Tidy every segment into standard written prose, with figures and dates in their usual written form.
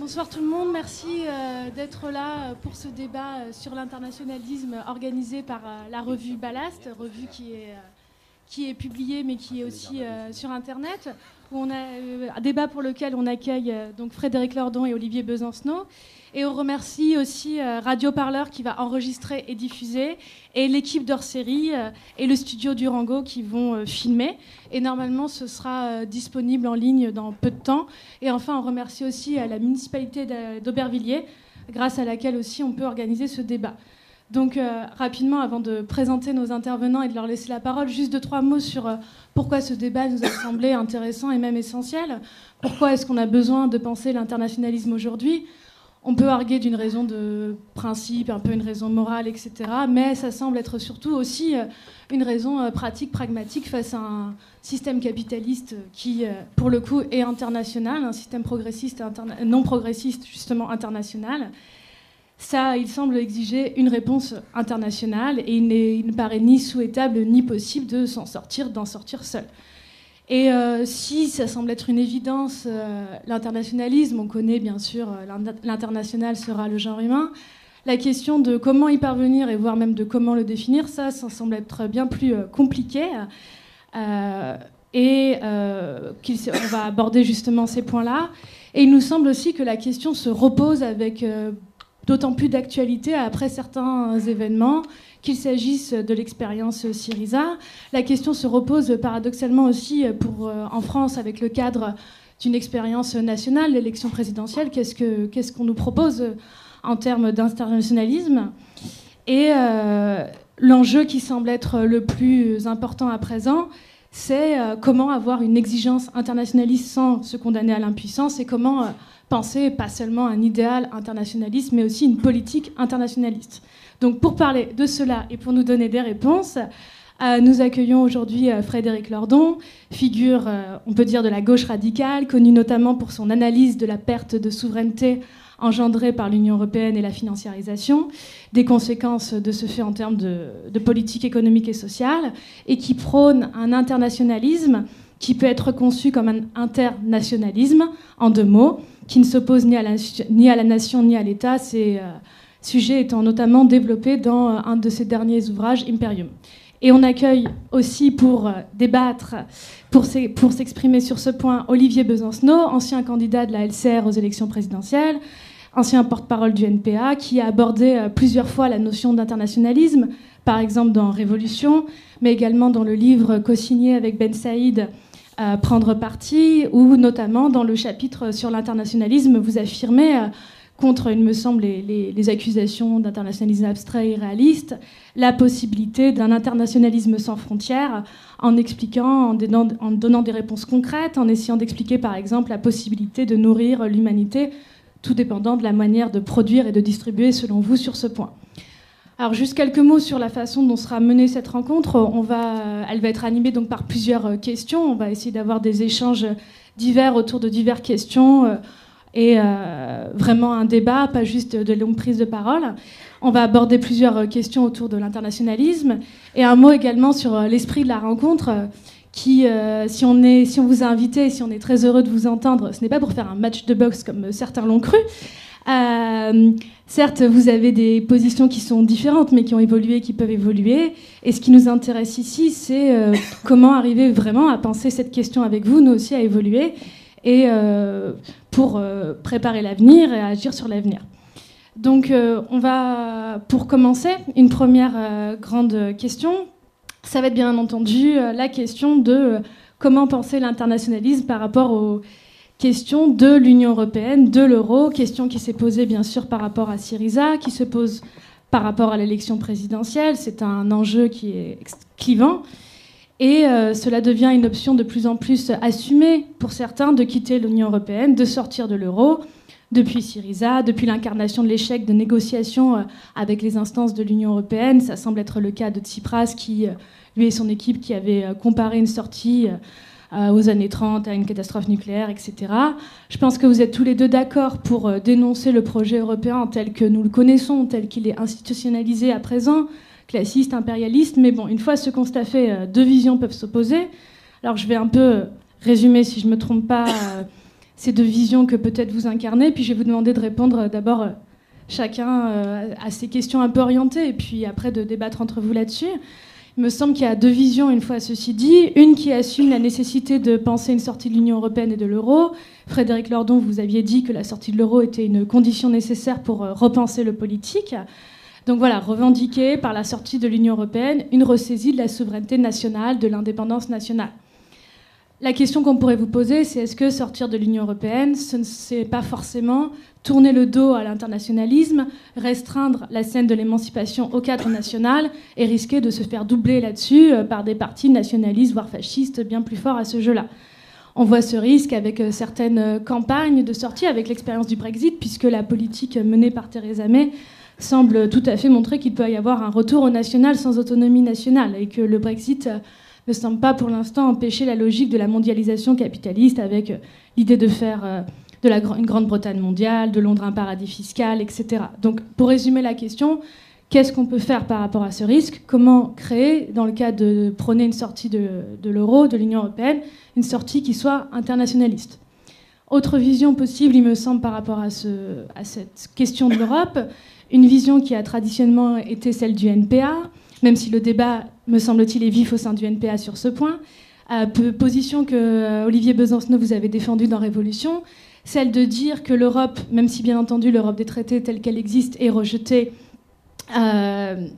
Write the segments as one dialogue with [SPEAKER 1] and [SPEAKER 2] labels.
[SPEAKER 1] Bonsoir tout le monde, merci d'être là pour ce débat sur l'internationalisme organisé par la revue Ballast, revue qui est publiée mais qui est aussi sur Internet, où on a un débat pour lequel on accueille donc Frédéric Lordon et Olivier Besancenot. Et on remercie aussi Radio Parleur qui va enregistrer et diffuser, et l'équipe d'hors-série et le studio Durango qui vont filmer. Et normalement, ce sera disponible en ligne dans peu de temps. Et enfin, on remercie aussi la municipalité d'Aubervilliers, grâce à laquelle aussi on peut organiser ce débat. Donc rapidement, avant de présenter nos intervenants et de leur laisser la parole, juste 2-3 mots sur pourquoi ce débat nous a semblé intéressant et même essentiel. Pourquoi est-ce qu'on a besoin de penser l'internationalisme aujourd'hui ? On peut arguer d'une raison de principe, un peu une raison morale, etc. Mais ça semble être surtout aussi une raison pratique, pragmatique face à un système capitaliste qui, pour le coup, est international, un système progressiste, non progressiste, justement international. Ça, il semble exiger une réponse internationale et il ne paraît ni souhaitable ni possible d'en sortir seul. Et si ça semble être une évidence, l'internationalisme, on connaît bien sûr, l'international sera le genre humain. La question de comment y parvenir et voire même de comment le définir, ça semble être bien plus compliqué. On va aborder justement ces points-là. Et il nous semble aussi que la question se repose avec d'autant plus d'actualité après certains événements, qu'il s'agisse de l'expérience Syriza. La question se repose paradoxalement aussi en France avec le cadre d'une expérience nationale, l'élection présidentielle. Qu'est-ce qu'on nous propose en termes d'internationalisme ? Et l'enjeu qui semble être le plus important à présent, c'est comment avoir une exigence internationaliste sans se condamner à l'impuissance et comment penser pas seulement un idéal internationaliste, mais aussi une politique internationaliste. Donc pour parler de cela et pour nous donner des réponses, nous accueillons aujourd'hui Frédéric Lordon, figure, on peut dire, de la gauche radicale, connu notamment pour son analyse de la perte de souveraineté engendrée par l'Union européenne et la financiarisation, des conséquences de ce fait en termes de politique économique et sociale, et qui prône un internationalisme qui peut être conçu comme un internationalisme, en 2 mots, qui ne s'oppose ni à la nation ni à l'État, ces sujets étant notamment développés dans un de ses derniers ouvrages, Imperium. Et on accueille aussi pour débattre, pour s'exprimer sur ce point, Olivier Besancenot, ancien candidat de la LCR aux élections présidentielles, ancien porte-parole du NPA, qui a abordé plusieurs fois la notion d'internationalisme, par exemple dans Révolution, mais également dans le livre co-signé avec Ben Saïd, Prendre parti, ou notamment dans le chapitre sur l'internationalisme, vous affirmez, contre, il me semble, les accusations d'internationalisme abstrait et irréaliste, la possibilité d'un internationalisme sans frontières, en expliquant, en donnant des réponses concrètes, en essayant d'expliquer par exemple la possibilité de nourrir l'humanité, tout dépendant de la manière de produire et de distribuer selon vous sur ce point. Alors juste quelques mots sur la façon dont sera menée cette rencontre. Elle va être animée donc par plusieurs questions. On va essayer d'avoir des échanges divers autour de diverses questions et vraiment un débat, pas juste de longues prises de parole. On va aborder plusieurs questions autour de l'internationalisme et un mot également sur l'esprit de la rencontre qui, si on vous a invité, si on est très heureux de vous entendre, ce n'est pas pour faire un match de boxe comme certains l'ont cru. Certes, vous avez des positions qui sont différentes, mais qui ont évolué, qui peuvent évoluer. Et ce qui nous intéresse ici, c'est comment arriver vraiment à penser cette question avec vous, nous aussi à évoluer, et pour préparer l'avenir et agir sur l'avenir. Donc, on va, pour commencer, une première grande question. Ça va être bien entendu la question de comment penser l'internationalisme par rapport aux question de l'Union européenne, de l'euro, question qui s'est posée bien sûr par rapport à Syriza, qui se pose par rapport à l'élection présidentielle. C'est un enjeu qui est clivant et cela devient une option de plus en plus assumée pour certains de quitter l'Union européenne, de sortir de l'euro. Depuis Syriza, depuis l'incarnation de l'échec de négociations avec les instances de l'Union européenne, ça semble être le cas de Tsipras qui, lui et son équipe, qui avaient comparé une sortie aux années 30, à une catastrophe nucléaire, etc. Je pense que vous êtes tous les deux d'accord pour dénoncer le projet européen tel que nous le connaissons, tel qu'il est institutionnalisé à présent, classiste, impérialiste. Mais bon, une fois ce constat fait, 2 visions peuvent s'opposer. Alors je vais un peu résumer, si je ne me trompe pas, ces deux visions que peut-être vous incarnez. Puis je vais vous demander de répondre d'abord chacun à ces questions un peu orientées, et puis après de débattre entre vous là-dessus. Il me semble qu'il y a deux visions, une fois ceci dit. Une qui assume la nécessité de penser une sortie de l'Union européenne et de l'euro. Frédéric Lordon, vous aviez dit que la sortie de l'euro était une condition nécessaire pour repenser le politique. Donc voilà, revendiquer par la sortie de l'Union européenne une ressaisie de la souveraineté nationale, de l'indépendance nationale. La question qu'on pourrait vous poser, c'est est-ce que sortir de l'Union européenne, ce n'est pas forcément tourner le dos à l'internationalisme, restreindre la scène de l'émancipation au cadre national et risquer de se faire doubler là-dessus par des partis nationalistes, voire fascistes, bien plus forts à ce jeu-là. On voit ce risque avec certaines campagnes de sortie, avec l'expérience du Brexit, puisque la politique menée par Theresa May semble tout à fait montrer qu'il peut y avoir un retour au national sans autonomie nationale, et que le Brexit ne semble pas pour l'instant empêcher la logique de la mondialisation capitaliste avec l'idée de faire une Grande-Bretagne mondiale, de Londres un paradis fiscal, etc. Donc pour résumer la question, qu'est-ce qu'on peut faire par rapport à ce risque? Comment créer, dans le cas de prôner une sortie de l'euro, de l'Union européenne, une sortie qui soit internationaliste? Autre vision possible, il me semble, par rapport à cette question de l'Europe, une vision qui a traditionnellement été celle du NPA, même si le débat, me semble-t-il, est vif au sein du NPA sur ce point, position que Olivier Besancenot vous avez défendue dans Révolution, celle de dire que l'Europe, même si bien entendu l'Europe des traités telle qu'elle existe est rejetée, n'est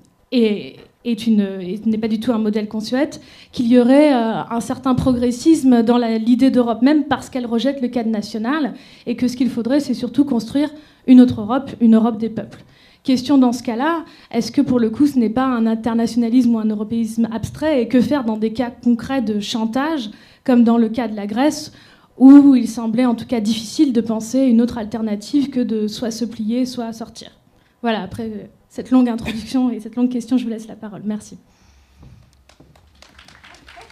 [SPEAKER 1] pas du tout un modèle qu'on souhaite, qu'il y aurait un certain progressisme dans l'idée d'Europe, même parce qu'elle rejette le cadre national, et que ce qu'il faudrait, c'est surtout construire une autre Europe, une Europe des peuples. Question dans ce cas-là, est-ce que pour le coup ce n'est pas un internationalisme ou un européisme abstrait, et que faire dans des cas concrets de chantage, comme dans le cas de la Grèce, où il semblait en tout cas difficile de penser une autre alternative que de soit se plier, soit sortir. Voilà, après cette longue introduction et cette longue question, je vous laisse la parole. Merci.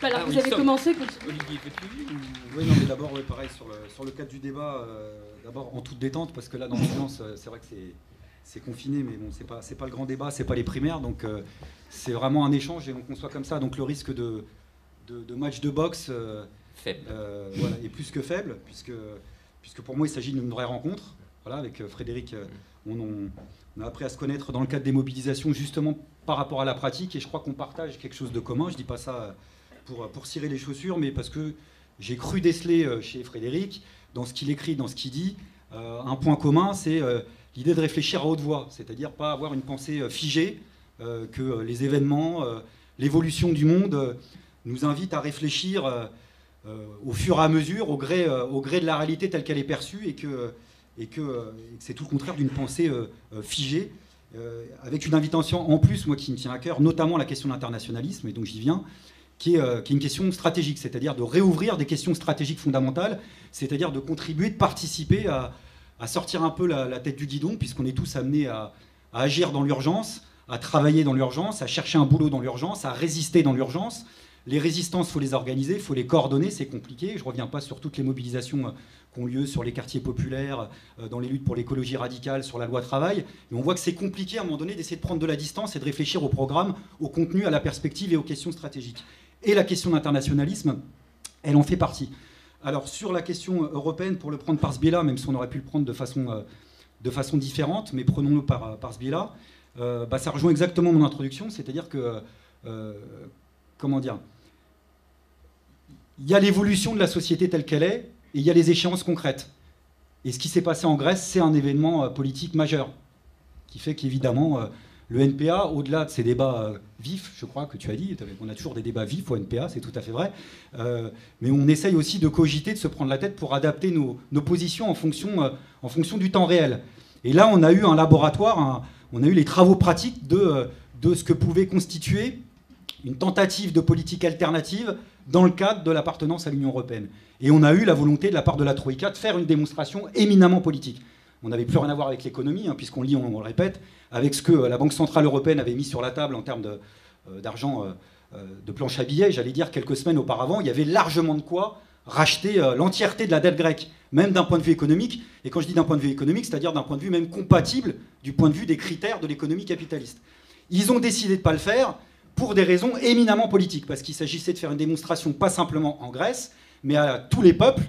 [SPEAKER 1] Alors, vous avez commencé.
[SPEAKER 2] Olivier, oui, non, mais d'abord, pareil, sur le cadre du débat, d'abord en toute détente, parce que là, dans l'ambiance, c'est vrai que c'est confiné, mais bon, c'est pas le grand débat, c'est pas les primaires, donc c'est vraiment un échange et on conçoit comme ça. Donc le risque de match de boxe
[SPEAKER 3] faible.
[SPEAKER 2] Voilà, est plus que faible, puisque pour moi il s'agit d'une vraie rencontre. Voilà, avec Frédéric, on a appris à se connaître dans le cadre des mobilisations, justement par rapport à la pratique, et je crois qu'on partage quelque chose de commun. Je dis pas ça pour cirer les chaussures, mais parce que j'ai cru déceler chez Frédéric, dans ce qu'il écrit, dans ce qu'il dit, un point commun, c'est l'idée de réfléchir à haute voix, c'est-à-dire pas avoir une pensée figée, que les événements, l'évolution du monde nous invitent à réfléchir au fur et à mesure, au gré de la réalité telle qu'elle est perçue, et que c'est tout le contraire d'une pensée figée, avec une invitation en plus, moi qui me tient à cœur, notamment la question de l'internationalisme, et donc j'y viens, qui est une question stratégique, c'est-à-dire de réouvrir des questions stratégiques fondamentales, c'est-à-dire de contribuer, de participer à sortir un peu la tête du guidon, puisqu'on est tous amenés à agir dans l'urgence, à travailler dans l'urgence, à chercher un boulot dans l'urgence, à résister dans l'urgence. Les résistances, il faut les organiser, il faut les coordonner, c'est compliqué. Je ne reviens pas sur toutes les mobilisations qui ont lieu sur les quartiers populaires, dans les luttes pour l'écologie radicale, sur la loi travail. Mais on voit que c'est compliqué à un moment donné d'essayer de prendre de la distance et de réfléchir au programme, au contenu, à la perspective et aux questions stratégiques. Et la question d'internationalisme, elle en fait partie. Alors sur la question européenne, pour le prendre par ce biais-là, même si on aurait pu le prendre de façon différente, mais prenons-le par ce biais-là, ça rejoint exactement mon introduction, c'est-à-dire que, comment dire, il y a l'évolution de la société telle qu'elle est, et il y a les échéances concrètes. Et ce qui s'est passé en Grèce, c'est un événement politique majeur, qui fait qu'évidemment, le NPA, au-delà de ces débats vifs, je crois que tu as dit, on a toujours des débats vifs au NPA, c'est tout à fait vrai, mais on essaye aussi de cogiter, de se prendre la tête pour adapter nos positions en fonction du temps réel. Et là, on a eu un laboratoire, on a eu les travaux pratiques de ce que pouvait constituer une tentative de politique alternative dans le cadre de l'appartenance à l'Union européenne. Et on a eu la volonté de la part de la Troïka de faire une démonstration éminemment politique. On n'avait plus rien à voir avec l'économie, puisqu'on lit, on le répète, avec ce que la Banque Centrale Européenne avait mis sur la table en termes d'argent de planche à billets. J'allais dire, quelques semaines auparavant, il y avait largement de quoi racheter l'entièreté de la dette grecque, même d'un point de vue économique. Et quand je dis d'un point de vue économique, c'est-à-dire d'un point de vue même compatible du point de vue des critères de l'économie capitaliste. Ils ont décidé de ne pas le faire pour des raisons éminemment politiques, parce qu'il s'agissait de faire une démonstration pas simplement en Grèce, mais à tous les peuples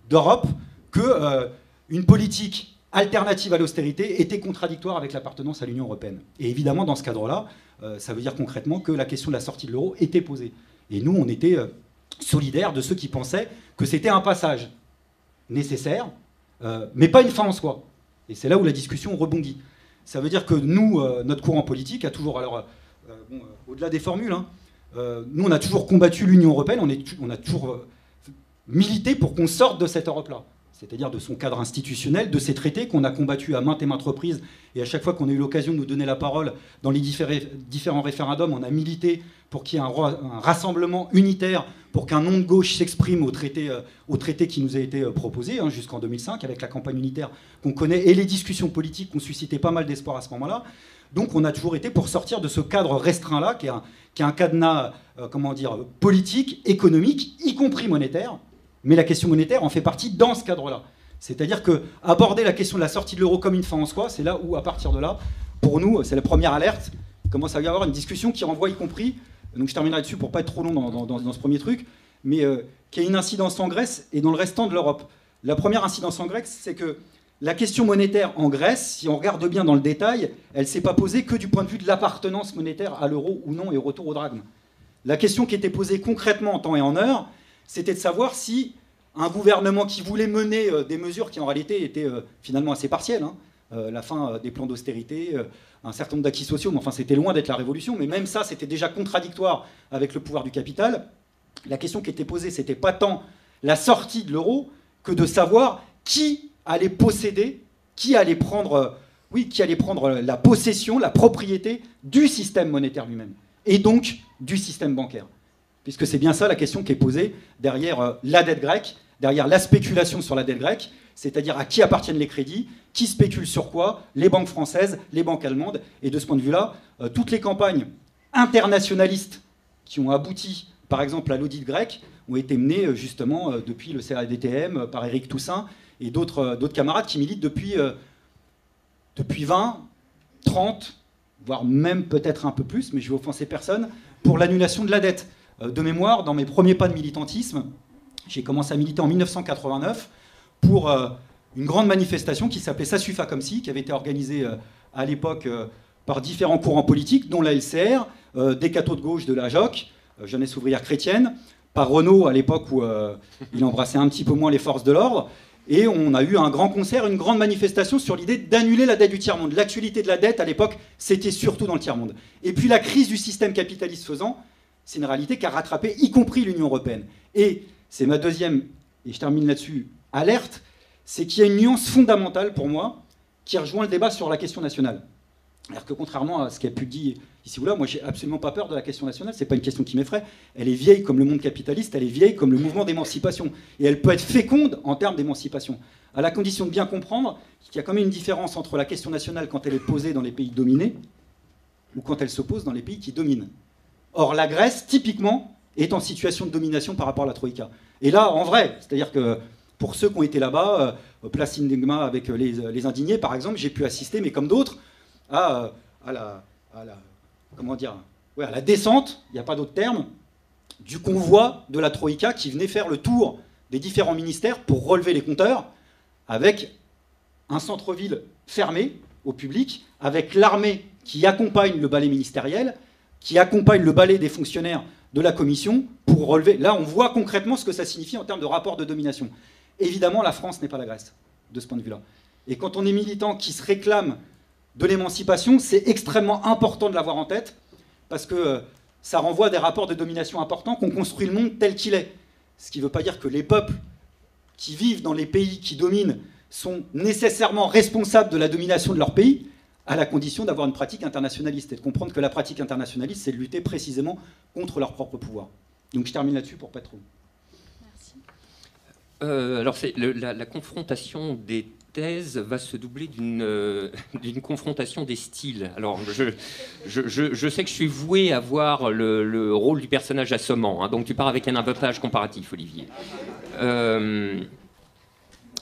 [SPEAKER 2] d'Europe, qu'une politique alternative à l'austérité était contradictoire avec l'appartenance à l'Union européenne. Et évidemment, dans ce cadre-là, ça veut dire concrètement que la question de la sortie de l'euro était posée. Et nous, on était solidaires de ceux qui pensaient que c'était un passage nécessaire, mais pas une fin en soi. Et c'est là où la discussion rebondit. Ça veut dire que nous, notre courant politique a toujours, alors, au-delà des formules, hein, nous, on a toujours combattu l'Union européenne, on a toujours milité pour qu'on sorte de cette Europe-là. C'est-à-dire de son cadre institutionnel, de ces traités qu'on a combattus à maintes et maintes reprises. Et à chaque fois qu'on a eu l'occasion de nous donner la parole dans les différents référendums, on a milité pour qu'il y ait un rassemblement unitaire, pour qu'un nom de gauche s'exprime au traité qui nous a été proposé, hein, jusqu'en 2005, avec la campagne unitaire qu'on connaît et les discussions politiques qui ont suscité pas mal d'espoir à ce moment-là. Donc on a toujours été pour sortir de ce cadre restreint-là, qui est un cadenas politique, économique, y compris monétaire. Mais la question monétaire en fait partie dans ce cadre-là. C'est-à-dire qu'aborder la question de la sortie de l'euro comme une fin en soi, c'est là où, à partir de là, pour nous, c'est la première alerte. Il commence à y avoir une discussion qui renvoie y compris, donc je terminerai dessus pour ne pas être trop long dans ce premier truc, mais qui a une incidence en Grèce et dans le restant de l'Europe. La première incidence en Grèce, c'est que la question monétaire en Grèce, si on regarde bien dans le détail, elle ne s'est pas posée que du point de vue de l'appartenance monétaire à l'euro ou non et au retour au drachme. La question qui était posée concrètement en temps et en heure, c'était de savoir si un gouvernement qui voulait mener des mesures qui en réalité étaient finalement assez partielles, hein, la fin des plans d'austérité, un certain nombre d'acquis sociaux, mais enfin c'était loin d'être la révolution, mais même ça c'était déjà contradictoire avec le pouvoir du capital. La question qui était posée, c'était pas tant la sortie de l'euro que de savoir qui allait posséder, qui allait prendre la possession, la propriété du système monétaire lui-même, et donc du système bancaire. Puisque c'est bien ça la question qui est posée derrière la dette grecque, derrière la spéculation sur la dette grecque, c'est-à-dire à qui appartiennent les crédits, qui spécule sur quoi, les banques françaises, les banques allemandes. Et de ce point de vue-là, toutes les campagnes internationalistes qui ont abouti, par exemple, à l'audit grec, ont été menées justement depuis le CRDTM, par Éric Toussaint et d'autres camarades qui militent depuis 20, 30, voire même peut-être un peu plus, mais je ne vais offenser personne, pour l'annulation de la dette. De mémoire, dans mes premiers pas de militantisme, j'ai commencé à militer en 1989 pour une grande manifestation qui s'appelait Ça suffit comme si, qui avait été organisée à l'époque par différents courants politiques, dont la LCR, des cathos de gauche de la JOC, Jeunesse ouvrière chrétienne, par Renaud à l'époque où il embrassait un petit peu moins les forces de l'ordre. Et on a eu un grand concert, une grande manifestation sur l'idée d'annuler la dette du tiers-monde. L'actualité de la dette, à l'époque, c'était surtout dans le tiers-monde. Et puis la crise du système capitaliste faisant, c'est une réalité qui a rattrapé, y compris l'Union européenne. Et c'est ma deuxième, et je termine là-dessus, alerte, c'est qu'il y a une nuance fondamentale pour moi qui rejoint le débat sur la question nationale. Alors que contrairement à ce qui a pu dire ici ou là, moi j'ai absolument pas peur de la question nationale, c'est pas une question qui m'effraie. Elle est vieille comme le monde capitaliste, elle est vieille comme le mouvement d'émancipation. Et elle peut être féconde en termes d'émancipation, à la condition de bien comprendre qu'il y a quand même une différence entre la question nationale quand elle est posée dans les pays dominés ou quand elle se pose dans les pays qui dominent. Or, la Grèce, typiquement, est en situation de domination par rapport à la Troïka. Et là, en vrai, c'est-à-dire que pour ceux qui ont été là-bas, Place Syntagma avec les indignés, par exemple, j'ai pu assister, mais comme d'autres, à la descente, il n'y a pas d'autre terme, du convoi de la Troïka qui venait faire le tour des différents ministères pour relever les compteurs, avec un centre-ville fermé au public, avec l'armée qui accompagne le balai ministériel, qui accompagne le balai des fonctionnaires de la commission pour relever. Là, on voit concrètement ce que ça signifie en termes de rapport de domination. Évidemment, la France n'est pas la Grèce, de ce point de vue-là. Et quand on est militant qui se réclame de l'émancipation, c'est extrêmement important de l'avoir en tête, parce que ça renvoie à des rapports de domination importants, qu'on construit le monde tel qu'il est. Ce qui ne veut pas dire que les peuples qui vivent dans les pays qui dominent sont nécessairement responsables de la domination de leur pays, à la condition d'avoir une pratique internationaliste et de comprendre que la pratique internationaliste, c'est de lutter précisément contre leur propre pouvoir. Donc je termine là-dessus pour pas trop.
[SPEAKER 3] Merci. Alors la confrontation des thèses va se doubler d'une confrontation des styles. Alors je sais que je suis voué à voir le rôle du personnage assommant, hein, donc tu pars avec un avantage comparatif, Olivier.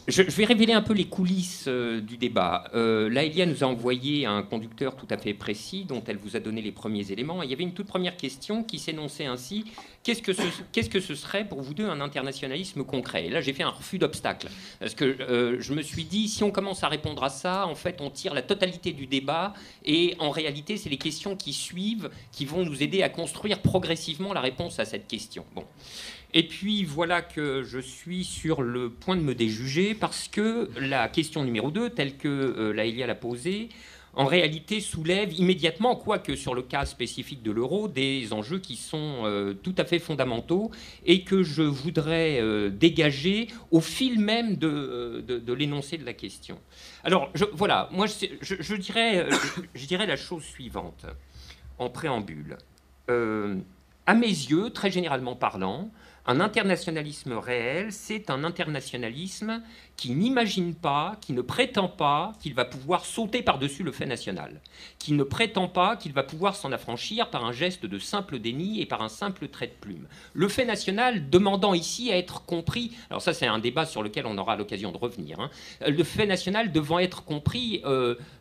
[SPEAKER 3] Je vais révéler un peu les coulisses du débat. Laëlia nous a envoyé un conducteur tout à fait précis dont elle vous a donné les premiers éléments. Et il y avait une toute première question qui s'énonçait ainsi. Qu'est-ce que ce serait pour vous deux un internationalisme concret? Et là, j'ai fait un refus d'obstacle. Parce que je me suis dit, si on commence à répondre à ça, en fait, on tire la totalité du débat. Et en réalité, c'est les questions qui suivent qui vont nous aider à construire progressivement la réponse à cette question. Bon. Et puis voilà que je suis sur le point de me déjuger parce que la question numéro 2, telle que Laëlia l'a posée, en réalité soulève immédiatement, quoique sur le cas spécifique de l'euro, des enjeux qui sont tout à fait fondamentaux et que je voudrais dégager au fil même de l'énoncé de la question. Alors voilà, moi je dirais la chose suivante en préambule. À mes yeux, très généralement parlant, un internationalisme réel, c'est un internationalisme qui n'imagine pas, qui ne prétend pas qu'il va pouvoir sauter par-dessus le fait national, qui ne prétend pas qu'il va pouvoir s'en affranchir par un geste de simple déni et par un simple trait de plume. Le fait national demandant ici à être compris, alors ça c'est un débat sur lequel on aura l'occasion de revenir, hein, le fait national devant être compris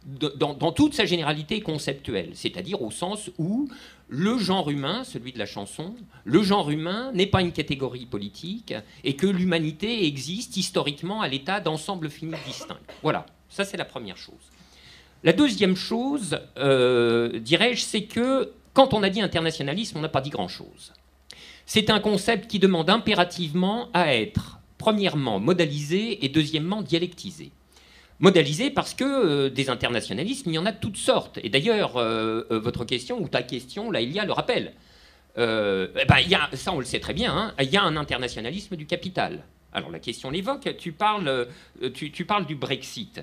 [SPEAKER 3] dans toute sa généralité conceptuelle, c'est-à-dire au sens où le genre humain, celui de la chanson, le genre humain n'est pas une catégorie politique et que l'humanité existe historiquement à l'état d'ensemble fini distinct. Voilà, ça c'est la première chose. La deuxième chose, dirais-je, c'est que quand on a dit internationalisme, on n'a pas dit grand-chose. C'est un concept qui demande impérativement à être, premièrement, modalisé et deuxièmement, dialectisé. Modalisé parce que des internationalismes, il y en a de toutes sortes. Et d'ailleurs, votre question ou ta question, là, il y a le rappel. Ça, on le sait très bien, hein, il y a un internationalisme du capital. Alors la question l'évoque, tu parles du Brexit.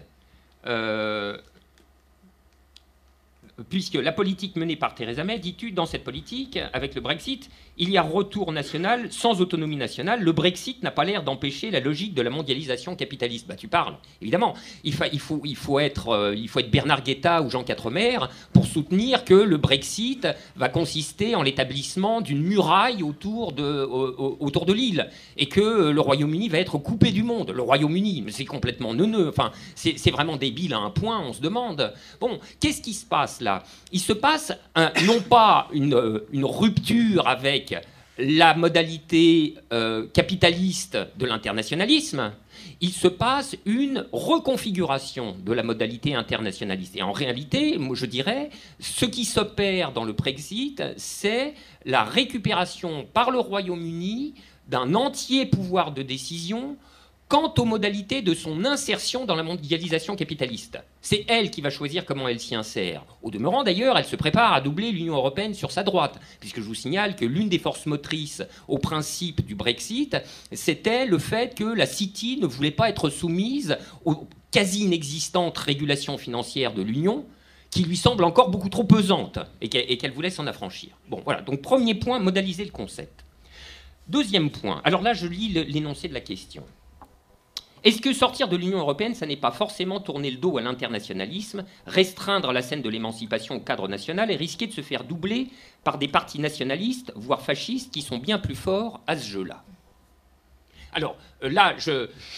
[SPEAKER 3] Puisque la politique menée par Theresa May, dis-tu, dans cette politique, avec le Brexit, il y a retour national sans autonomie nationale. Le Brexit n'a pas l'air d'empêcher la logique de la mondialisation capitaliste. Bah, tu parles, évidemment. Il faut être Bernard Guetta ou Jean Quatremer pour soutenir que le Brexit va consister en l'établissement d'une muraille autour de l'île et que le Royaume-Uni va être coupé du monde. Le Royaume-Uni, c'est complètement neuneux. Enfin, c'est vraiment débile à un point, on se demande. Bon, qu'est-ce qui se passe là? Il se passe non pas une rupture avec la modalité capitaliste de l'internationalisme, il se passe une reconfiguration de la modalité internationaliste. Et en réalité, moi, je dirais, ce qui s'opère dans le Brexit, c'est la récupération par le Royaume-Uni d'un entier pouvoir de décision quant aux modalités de son insertion dans la mondialisation capitaliste. C'est elle qui va choisir comment elle s'y insère. Au demeurant, d'ailleurs, elle se prépare à doubler l'Union européenne sur sa droite, puisque je vous signale que l'une des forces motrices au principe du Brexit, c'était le fait que la City ne voulait pas être soumise aux quasi inexistantes régulations financières de l'Union, qui lui semblent encore beaucoup trop pesantes, et qu'elle voulait s'en affranchir. Bon, voilà. Donc, premier point, modaliser le concept. Deuxième point, alors là, je lis l'énoncé de la question. Est-ce que sortir de l'Union européenne, ça n'est pas forcément tourner le dos à l'internationalisme, restreindre la scène de l'émancipation au cadre national et risquer de se faire doubler par des partis nationalistes, voire fascistes, qui sont bien plus forts à ce jeu-là? Alors là,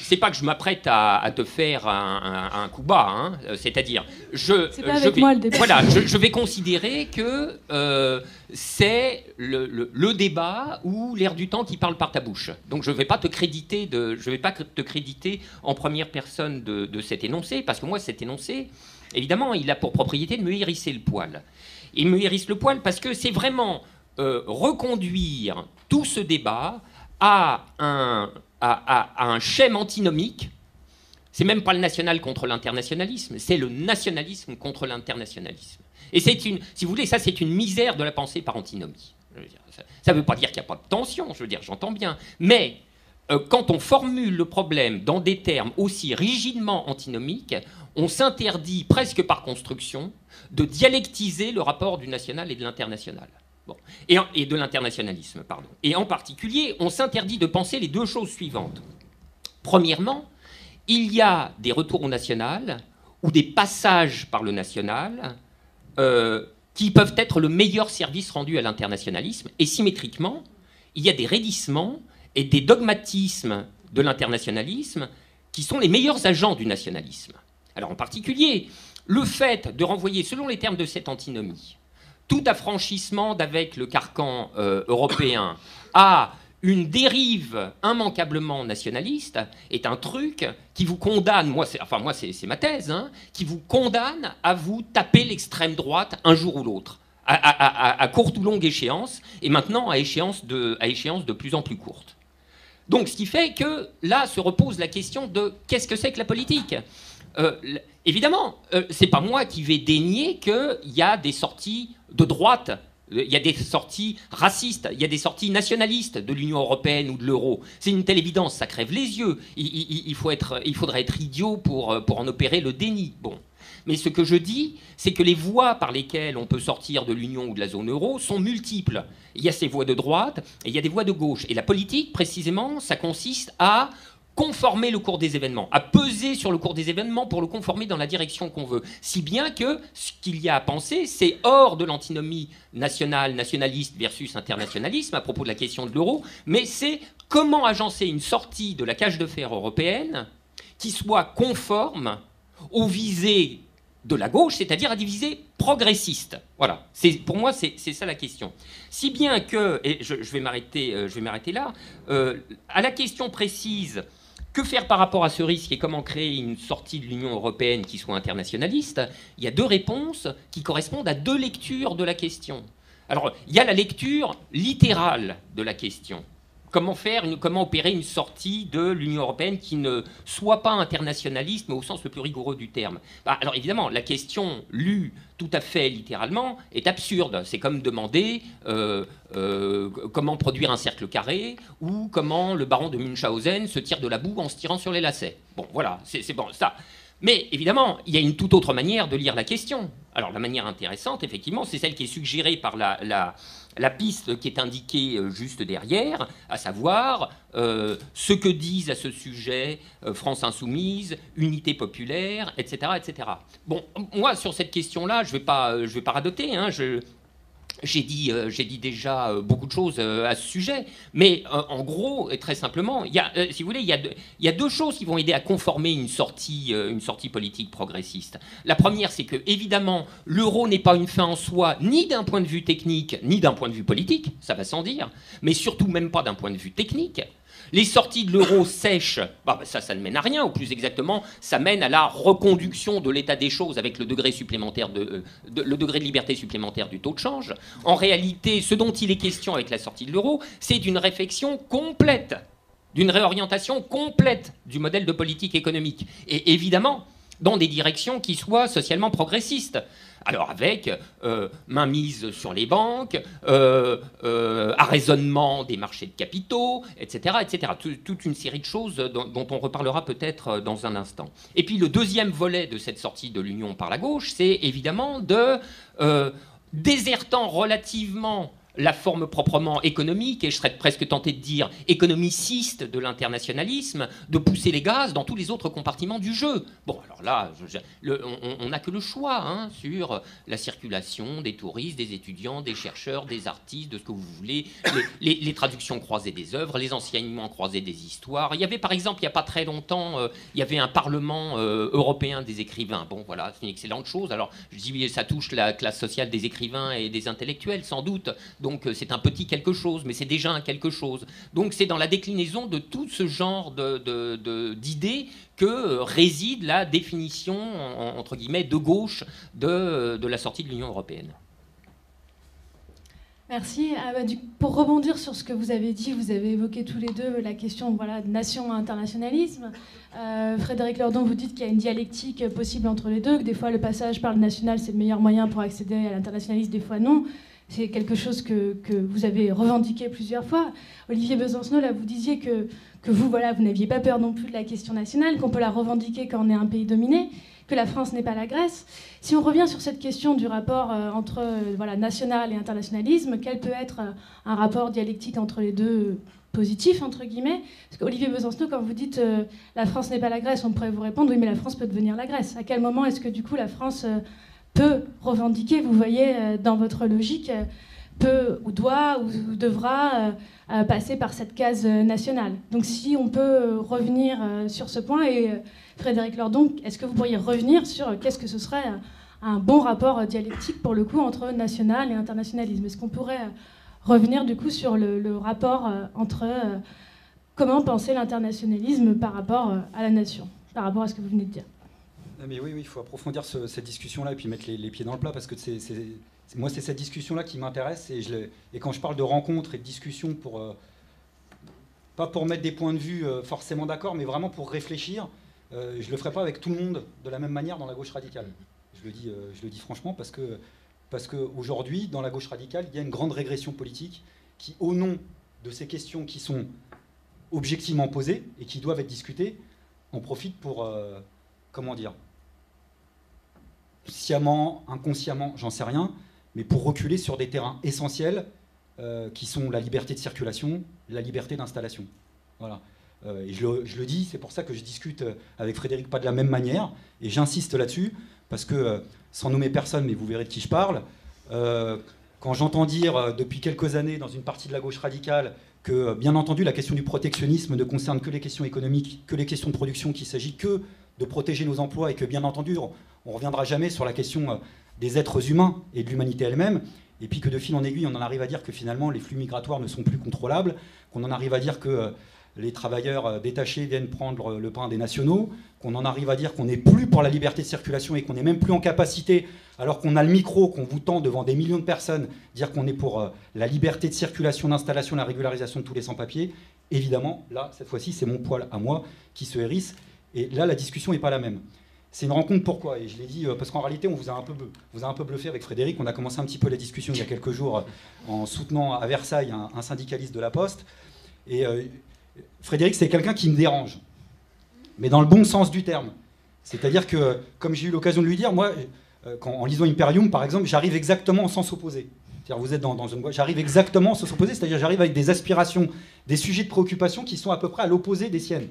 [SPEAKER 3] c'est pas que je m'apprête à te faire un coup bas, hein, c'est-à-dire, je vais considérer que c'est le débat ou l'air du temps qui parle par ta bouche. Donc je vais pas te créditer en première personne de cet énoncé, parce que moi, cet énoncé, évidemment, il a pour propriété de me hérisser le poil. Il me hérisse le poil parce que c'est vraiment reconduire tout ce débat à un schème antinomique. C'est même pas le national contre l'internationalisme, c'est le nationalisme contre l'internationalisme. Et c'est si vous voulez, ça c'est une misère de la pensée par antinomie. Ça ne veut pas dire qu'il n'y a pas de tension, je veux dire, j'entends bien. Mais quand on formule le problème dans des termes aussi rigidement antinomiques, on s'interdit presque par construction de dialectiser le rapport du national et de l'international. Bon. Et de l'internationalisme, pardon. Et en particulier, on s'interdit de penser les deux choses suivantes. Premièrement, il y a des retours au national ou des passages par le national qui peuvent être le meilleur service rendu à l'internationalisme. Et symétriquement, il y a des raidissements et des dogmatismes de l'internationalisme qui sont les meilleurs agents du nationalisme. Alors en particulier, le fait de renvoyer, selon les termes de cette antinomie, tout affranchissement d'avec le carcan européen à une dérive immanquablement nationaliste est un truc qui vous condamne, moi c'est ma thèse, hein, qui vous condamne à vous taper l'extrême droite un jour ou l'autre, à courte ou longue échéance, et maintenant à échéance de plus en plus courte. Donc ce qui fait que là se repose la question de qu'est-ce que c'est que la politique ? Évidemment, c'est pas moi qui vais dénier qu'il y a des sorties de droite. Il y a des sorties racistes, il y a des sorties nationalistes de l'Union européenne ou de l'euro. C'est une telle évidence, ça crève les yeux. Il faudrait être idiot pour en opérer le déni. Bon. Mais ce que je dis, c'est que les voies par lesquelles on peut sortir de l'Union ou de la zone euro sont multiples. Il y a ces voies de droite et il y a des voies de gauche. Et la politique, précisément, ça consiste à conformer le cours des événements, à peser sur le cours des événements pour le conformer dans la direction qu'on veut. Si bien que ce qu'il y a à penser, c'est hors de l'antinomie nationaliste versus internationalisme à propos de la question de l'euro, mais c'est comment agencer une sortie de la cage de fer européenne qui soit conforme aux visées de la gauche, c'est-à-dire à des visées progressistes. Voilà. Pour moi, c'est ça la question. Si bien que, et je vais m'arrêter là, à la question précise, que faire par rapport à ce risque et comment créer une sortie de l'Union européenne qui soit internationaliste, il y a deux réponses qui correspondent à deux lectures de la question. Alors, il y a la lecture littérale de la question. Comment opérer une sortie de l'Union européenne qui ne soit pas internationaliste, mais au sens le plus rigoureux du terme. Alors évidemment, la question lue tout à fait littéralement est absurde. C'est comme demander comment produire un cercle carré ou comment le baron de Munchausen se tire de la boue en se tirant sur les lacets. Bon, voilà, c'est bon, ça. Mais évidemment, il y a une toute autre manière de lire la question. Alors la manière intéressante, effectivement, c'est celle qui est suggérée par la piste qui est indiquée juste derrière, à savoir ce que disent à ce sujet France Insoumise, Unité Populaire, etc., etc. Bon, moi, sur cette question-là, je vais pas radoter, hein, j'ai dit déjà beaucoup de choses à ce sujet, mais en gros, et très simplement, si vous voulez, il y a deux choses qui vont aider à conformer une sortie politique progressiste. La première, c'est que, évidemment, l'euro n'est pas une fin en soi, ni d'un point de vue technique, ni d'un point de vue politique, ça va sans dire, mais surtout même pas d'un point de vue technique. Les sorties de l'euro sèches, ça ne mène à rien, ou plus exactement, ça mène à la reconduction de l'état des choses avec le degré de liberté supplémentaire du taux de change. En réalité, ce dont il est question avec la sortie de l'euro, c'est d'une réflexion complète, d'une réorientation complète du modèle de politique économique. Et évidemment, dans des directions qui soient socialement progressistes. Alors avec mainmise sur les banques, arraisonnement des marchés de capitaux, etc. etc. Toute une série de choses dont on reparlera peut-être dans un instant. Et puis le deuxième volet de cette sortie de l'Union par la gauche, c'est évidemment de, désertant relativement la forme proprement économique, et je serais presque tenté de dire économiciste de l'internationalisme, de pousser les gaz dans tous les autres compartiments du jeu. Bon, alors là, on n'a que le choix hein, sur la circulation des touristes, des étudiants, des chercheurs, des artistes, de ce que vous voulez, les traductions croisées des œuvres, les enseignements croisés des histoires. Il y avait par exemple, il n'y a pas très longtemps, il y avait un parlement européen des écrivains. Bon, voilà, c'est une excellente chose. Alors, je dis, ça touche la classe sociale des écrivains et des intellectuels, sans doute. Donc c'est un petit quelque chose, mais c'est déjà un quelque chose. Donc c'est dans la déclinaison de tout ce genre d'idées que réside la définition, entre guillemets, de gauche de la sortie de l'Union européenne.
[SPEAKER 1] Merci. Pour rebondir sur ce que vous avez dit, vous avez évoqué tous les deux la question de nation-internationalisme. Frédéric Lordon, vous dites qu'il y a une dialectique possible entre les deux, que des fois le passage par le national c'est le meilleur moyen pour accéder à l'internationalisme, des fois non. C'est quelque chose que vous avez revendiqué plusieurs fois. Olivier Besancenot, là, vous disiez que vous n'aviez pas peur non plus de la question nationale, qu'on peut la revendiquer quand on est un pays dominé, que la France n'est pas la Grèce. Si on revient sur cette question du rapport entre national et internationalisme, quel peut être un rapport dialectique entre les deux positif, entre guillemets? Parce qu'Olivier Besancenot, quand vous dites la France n'est pas la Grèce, on pourrait vous répondre oui, mais la France peut devenir la Grèce. À quel moment est-ce que du coup la France peut revendiquer, vous voyez, dans votre logique, peut ou doit ou devra passer par cette case nationale. Donc si on peut revenir sur ce point, et Frédéric Lordon, est-ce que vous pourriez revenir sur qu'est-ce que ce serait un bon rapport dialectique pour le coup entre national et internationalisme? Est-ce qu'on pourrait revenir du coup sur le rapport entre comment penser l'internationalisme par rapport à la nation, par rapport à ce que vous venez de dire?
[SPEAKER 2] Mais oui, il faut approfondir cette discussion-là et puis mettre les pieds dans le plat, parce que moi, c'est cette discussion-là qui m'intéresse. Et quand je parle de rencontres et de discussions, pas pour mettre des points de vue forcément d'accord, mais vraiment pour réfléchir, je ne le ferai pas avec tout le monde de la même manière dans la gauche radicale. Je le dis franchement, parce qu'aujourd'hui, dans la gauche radicale, il y a une grande régression politique qui, au nom de ces questions qui sont objectivement posées et qui doivent être discutées, en profite pour, sciemment, inconsciemment, j'en sais rien, mais pour reculer sur des terrains essentiels qui sont la liberté de circulation, la liberté d'installation. Voilà. Et je le dis, c'est pour ça que je discute avec Frédéric pas de la même manière, et j'insiste là-dessus, parce que, sans nommer personne, mais vous verrez de qui je parle, quand j'entends dire depuis quelques années dans une partie de la gauche radicale que, bien entendu, la question du protectionnisme ne concerne que les questions économiques, que les questions de production, qu'il s'agit que de protéger nos emplois, et que, bien entendu, on ne reviendra jamais sur la question des êtres humains et de l'humanité elle-même, et puis que de fil en aiguille, on en arrive à dire que finalement les flux migratoires ne sont plus contrôlables, qu'on en arrive à dire que les travailleurs détachés viennent prendre le pain des nationaux, qu'on en arrive à dire qu'on n'est plus pour la liberté de circulation et qu'on n'est même plus en capacité, alors qu'on a le micro, qu'on vous tend devant des millions de personnes, dire qu'on est pour la liberté de circulation, d'installation, la régularisation de tous les sans-papiers. Évidemment, là, cette fois-ci, c'est mon poil à moi qui se hérisse, et là, la discussion n'est pas la même. C'est une rencontre, pourquoi? Et je l'ai dit, parce qu'en réalité, on vous a un peu bluffé avec Frédéric. On a commencé un petit peu la discussion il y a quelques jours en soutenant à Versailles un syndicaliste de la Poste. Et Frédéric, c'est quelqu'un qui me dérange, mais dans le bon sens du terme. C'est-à-dire que, comme j'ai eu l'occasion de lui dire, moi, en lisant Imperium, par exemple, j'arrive exactement au sens opposé. C'est-à-dire, vous êtes dans une boîte, j'arrive exactement au sens opposé, c'est-à-dire j'arrive avec des aspirations, des sujets de préoccupation qui sont à peu près à l'opposé des siennes,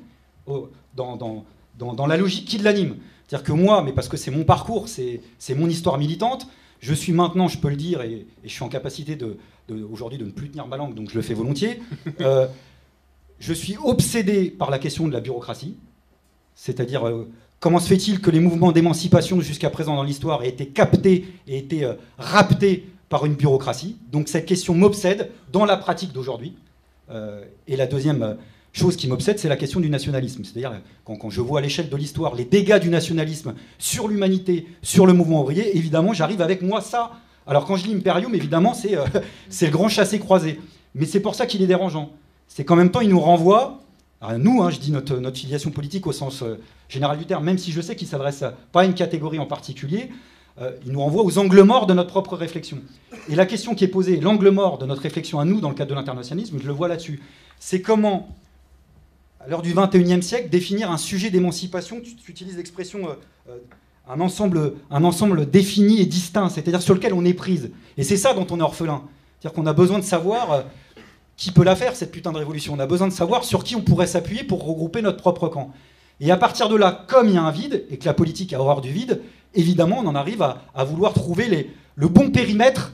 [SPEAKER 2] dans la logique qui l'anime. C'est-à-dire que moi, mais parce que c'est mon parcours, c'est mon histoire militante, je suis maintenant, je peux le dire, et je suis en capacité aujourd'hui de ne plus tenir ma langue, donc je le fais volontiers, je suis obsédé par la question de la bureaucratie, c'est-à-dire comment se fait-il que les mouvements d'émancipation jusqu'à présent dans l'histoire aient été captés et été raptés par une bureaucratie. Donc cette question m'obsède dans la pratique d'aujourd'hui. Et la deuxième chose qui m'obsède, c'est la question du nationalisme. C'est-à-dire, quand je vois à l'échelle de l'histoire les dégâts du nationalisme sur l'humanité, sur le mouvement ouvrier, évidemment, j'arrive avec moi ça. Alors quand je lis Imperium, évidemment, c'est le grand chassé-croisé. Mais c'est pour ça qu'il est dérangeant. C'est qu'en même temps, il nous renvoie, nous, je dis notre filiation politique au sens général du terme, même si je sais qu'il ne s'adresse pas à une catégorie en particulier, il nous renvoie aux angles morts de notre propre réflexion. Et la question qui est posée, l'angle mort de notre réflexion à nous, dans le cadre de l'internationalisme, je le vois là-dessus, c'est comment, à l'heure du XXIe siècle, définir un sujet d'émancipation. Tu utilises l'expression un ensemble défini et distinct, c'est-à-dire sur lequel on est prise. Et c'est ça dont on est orphelin. C'est-à-dire qu'on a besoin de savoir qui peut la faire, cette putain de révolution. On a besoin de savoir sur qui on pourrait s'appuyer pour regrouper notre propre camp. Et à partir de là, comme il y a un vide, et que la politique a horreur du vide, évidemment, on en arrive à vouloir trouver le bon périmètre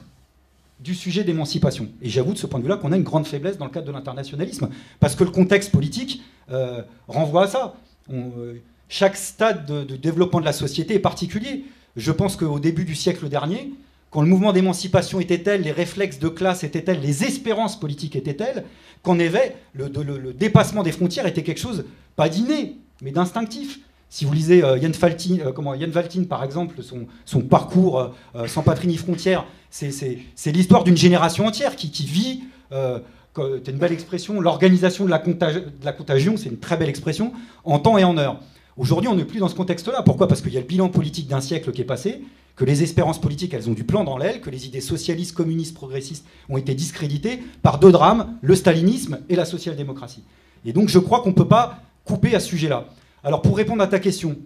[SPEAKER 2] du sujet d'émancipation. Et j'avoue de ce point de vue-là qu'on a une grande faiblesse dans le cadre de l'internationalisme, parce que le contexte politique renvoie à ça. Chaque stade de développement de la société est particulier. Je pense qu'au début du siècle dernier, quand le mouvement d'émancipation était tel, les réflexes de classe étaient tels, les espérances politiques étaient telles, qu'en effet, le dépassement des frontières était quelque chose, pas d'inné, mais d'instinctif. Si vous lisez Jan Valtin, par exemple, son parcours sans patrie ni frontières, c'est l'histoire d'une génération entière qui vit, c'est une belle expression, l'organisation de la contagion, c'est une très belle expression, en temps et en heure. Aujourd'hui, on n'est plus dans ce contexte-là. Pourquoi? Parce qu'il y a le bilan politique d'un siècle qui est passé, que les espérances politiques, elles ont du plomb dans l'aile, que les idées socialistes, communistes, progressistes ont été discréditées par deux drames, le stalinisme et la social-démocratie. Et donc, je crois qu'on ne peut pas couper à ce sujet-là. Alors, pour répondre à ta question,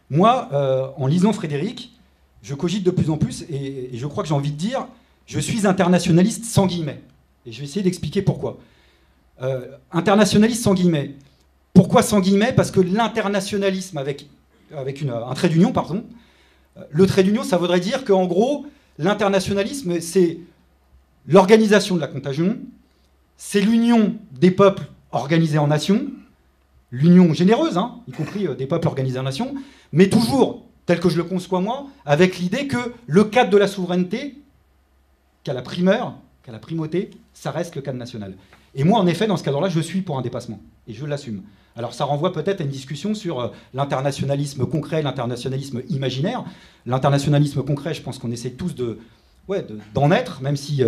[SPEAKER 2] moi, en lisant Frédéric, je cogite de plus en plus, et je crois que j'ai envie de dire, je suis internationaliste sans guillemets. Et je vais essayer d'expliquer pourquoi. Internationaliste sans guillemets. Pourquoi sans guillemets? Parce que l'internationalisme avec un trait d'union, pardon, le trait d'union, ça voudrait dire qu'en gros, l'internationalisme, c'est l'organisation de la contagion, c'est l'union des peuples organisés en nations, l'union généreuse, hein, y compris des peuples organisés en nations, mais toujours, tel que je le conçois moi, avec l'idée que le cadre de la souveraineté, qu'à la primeur, qu'à la primauté, ça reste le cadre national. Et moi, en effet, dans ce cadre-là, je suis pour un dépassement, et je l'assume. Alors ça renvoie peut-être à une discussion sur l'internationalisme concret, l'internationalisme imaginaire. L'internationalisme concret, je pense qu'on essaie tous d'en être, même si,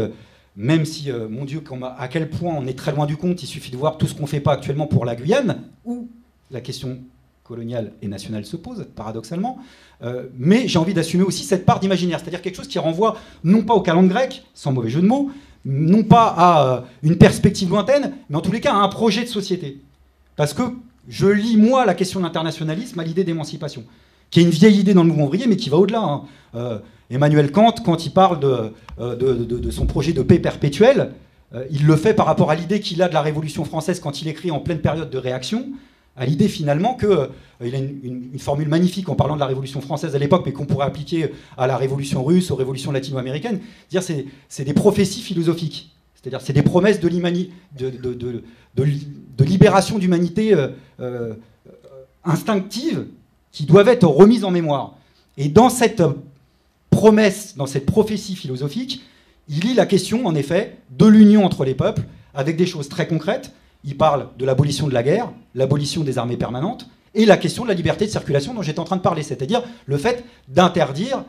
[SPEAKER 2] mon Dieu, à quel point on est très loin du compte. Il suffit de voir tout ce qu'on ne fait pas actuellement pour la Guyane, où la question coloniale et nationale se pose, paradoxalement. Mais j'ai envie d'assumer aussi cette part d'imaginaire, c'est-à-dire quelque chose qui renvoie non pas aux calendes grecques, sans mauvais jeu de mots, non pas à une perspective lointaine, mais en tous les cas à un projet de société. Parce que je lis, moi, la question de l'internationalisme à l'idée d'émancipation, qui est une vieille idée dans le mouvement ouvrier, mais qui va au-delà. Hein. Emmanuel Kant, quand il parle de son projet de paix perpétuelle, il le fait par rapport à l'idée qu'il a de la Révolution française quand il écrit en pleine période de réaction, à l'idée finalement qu'il a une formule magnifique en parlant de la Révolution française à l'époque, mais qu'on pourrait appliquer à la Révolution russe, aux révolutions latino-américaines, dire c'est des prophéties philosophiques. C'est-à-dire c'est des promesses de libération d'humanité instinctive qui doivent être remises en mémoire. Et dans cette promesse, dans cette prophétie philosophique, il lit la question, en effet, de l'union entre les peuples, avec des choses très concrètes. Il parle de l'abolition de la guerre, l'abolition des armées permanentes, et la question de la liberté de circulation dont j'étais en train de parler, c'est-à-dire le fait d'interdire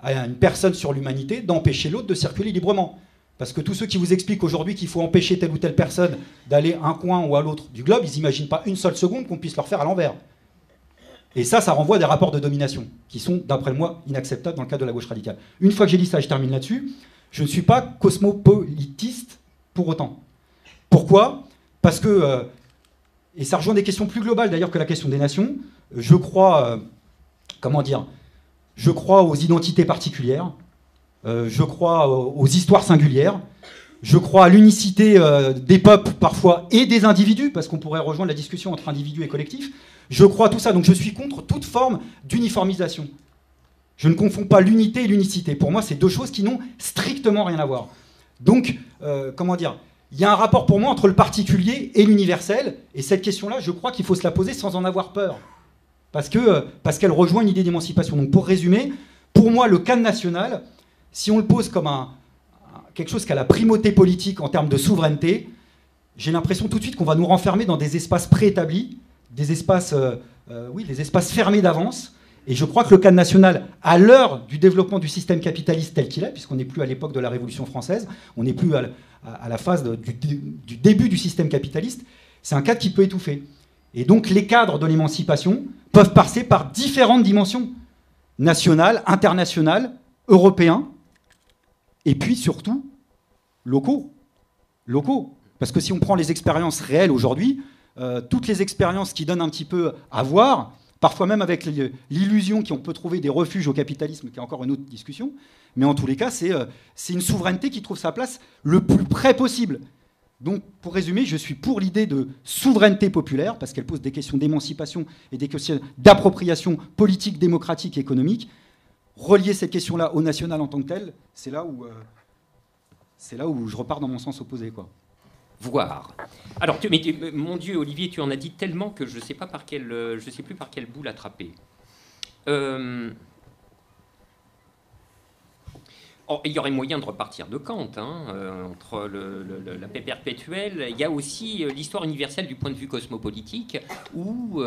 [SPEAKER 2] à une personne sur l'humanité d'empêcher l'autre de circuler librement. Parce que tous ceux qui vous expliquent aujourd'hui qu'il faut empêcher telle ou telle personne d'aller à un coin ou à l'autre du globe, ils n'imaginent pas une seule seconde qu'on puisse leur faire à l'envers. Et ça renvoie à des rapports de domination qui sont, d'après moi, inacceptables dans le cadre de la gauche radicale. Une fois que j'ai dit ça, je termine là-dessus. Je ne suis pas cosmopolitiste pour autant. Pourquoi ? Parce que, et ça rejoint des questions plus globales d'ailleurs que la question des nations, je crois aux identités particulières, je crois aux histoires singulières, je crois à l'unicité des peuples parfois et des individus, parce qu'on pourrait rejoindre la discussion entre individus et collectifs. Je crois à tout ça, donc je suis contre toute forme d'uniformisation. Je ne confonds pas l'unité et l'unicité. Pour moi, c'est deux choses qui n'ont strictement rien à voir. Donc, il y a un rapport pour moi entre le particulier et l'universel, et cette question-là, je crois qu'il faut se la poser sans en avoir peur, parce qu'elle rejoint une idée d'émancipation. Donc pour résumer, pour moi, le cadre national, si on le pose comme quelque chose qui a la primauté politique en termes de souveraineté, j'ai l'impression tout de suite qu'on va nous renfermer dans des espaces préétablis, des espaces fermés d'avance. Et je crois que le cadre national, à l'heure du développement du système capitaliste tel qu'il est, puisqu'on n'est plus à l'époque de la Révolution française, on n'est plus à la phase du début du système capitaliste, c'est un cadre qui peut étouffer. Et donc les cadres de l'émancipation peuvent passer par différentes dimensions, nationales, internationales, européens, et puis surtout locaux. Parce que si on prend les expériences réelles aujourd'hui, toutes les expériences qui donnent un petit peu à voir, parfois même avec l'illusion qu'on peut trouver des refuges au capitalisme, qui est encore une autre discussion, mais en tous les cas, c'est une souveraineté qui trouve sa place le plus près possible. Donc, pour résumer, je suis pour l'idée de souveraineté populaire, parce qu'elle pose des questions d'émancipation et des questions d'appropriation politique, démocratique et économique. Relier cette question-là au national en tant que tel, c'est là où je repars dans mon sens opposé, quoi.
[SPEAKER 3] Voir. Alors, mon Dieu, Olivier, tu en as dit tellement que je ne sais plus par quel bout l'attraper. Il y aurait moyen de repartir de Kant, entre la paix perpétuelle. Il y a aussi l'histoire universelle du point de vue cosmopolitique, où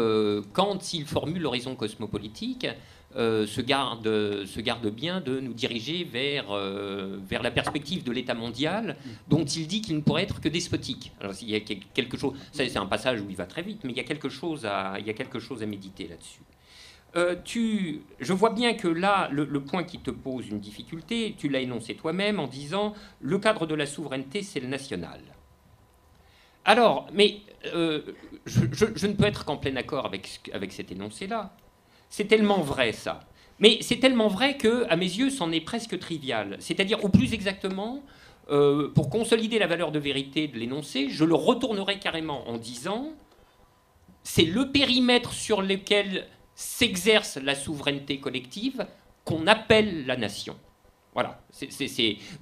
[SPEAKER 3] Kant, s'il formule l'horizon cosmopolitique, se garde bien de nous diriger vers la perspective de l'État mondial, dont il dit qu'il ne pourrait être que despotique. Alors, il y a quelque chose, ça, c'est un passage où il va très vite, mais il y a quelque chose à méditer là-dessus. Je vois bien que là, le point qui te pose une difficulté, tu l'as énoncé toi-même en disant « le cadre de la souveraineté, c'est le national ». Alors, mais je ne peux être qu'en plein accord avec cet énoncé-là. C'est tellement vrai, ça. Mais c'est tellement vrai qu'à mes yeux, c'en est presque trivial. C'est-à-dire, ou plus exactement, pour consolider la valeur de vérité de l'énoncé, je le retournerai carrément en disant « c'est le périmètre sur lequel s'exerce la souveraineté collective qu'on appelle la nation ». Voilà.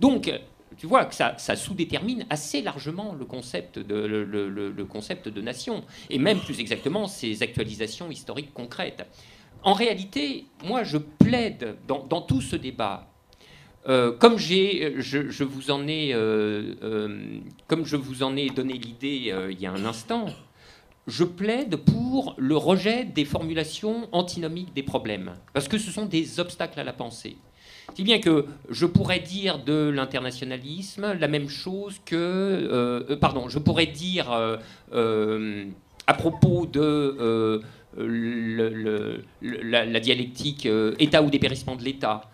[SPEAKER 3] Donc, tu vois que ça sous-détermine assez largement le concept de nation, et même plus exactement ses actualisations historiques concrètes. En réalité, moi je plaide dans tout ce débat, comme je vous en ai donné l'idée il y a un instant, je plaide pour le rejet des formulations antinomiques des problèmes, parce que ce sont des obstacles à la pensée. Si bien que je pourrais dire de l'internationalisme la même chose que... je pourrais dire à propos de la dialectique État ou dépérissement de l'État,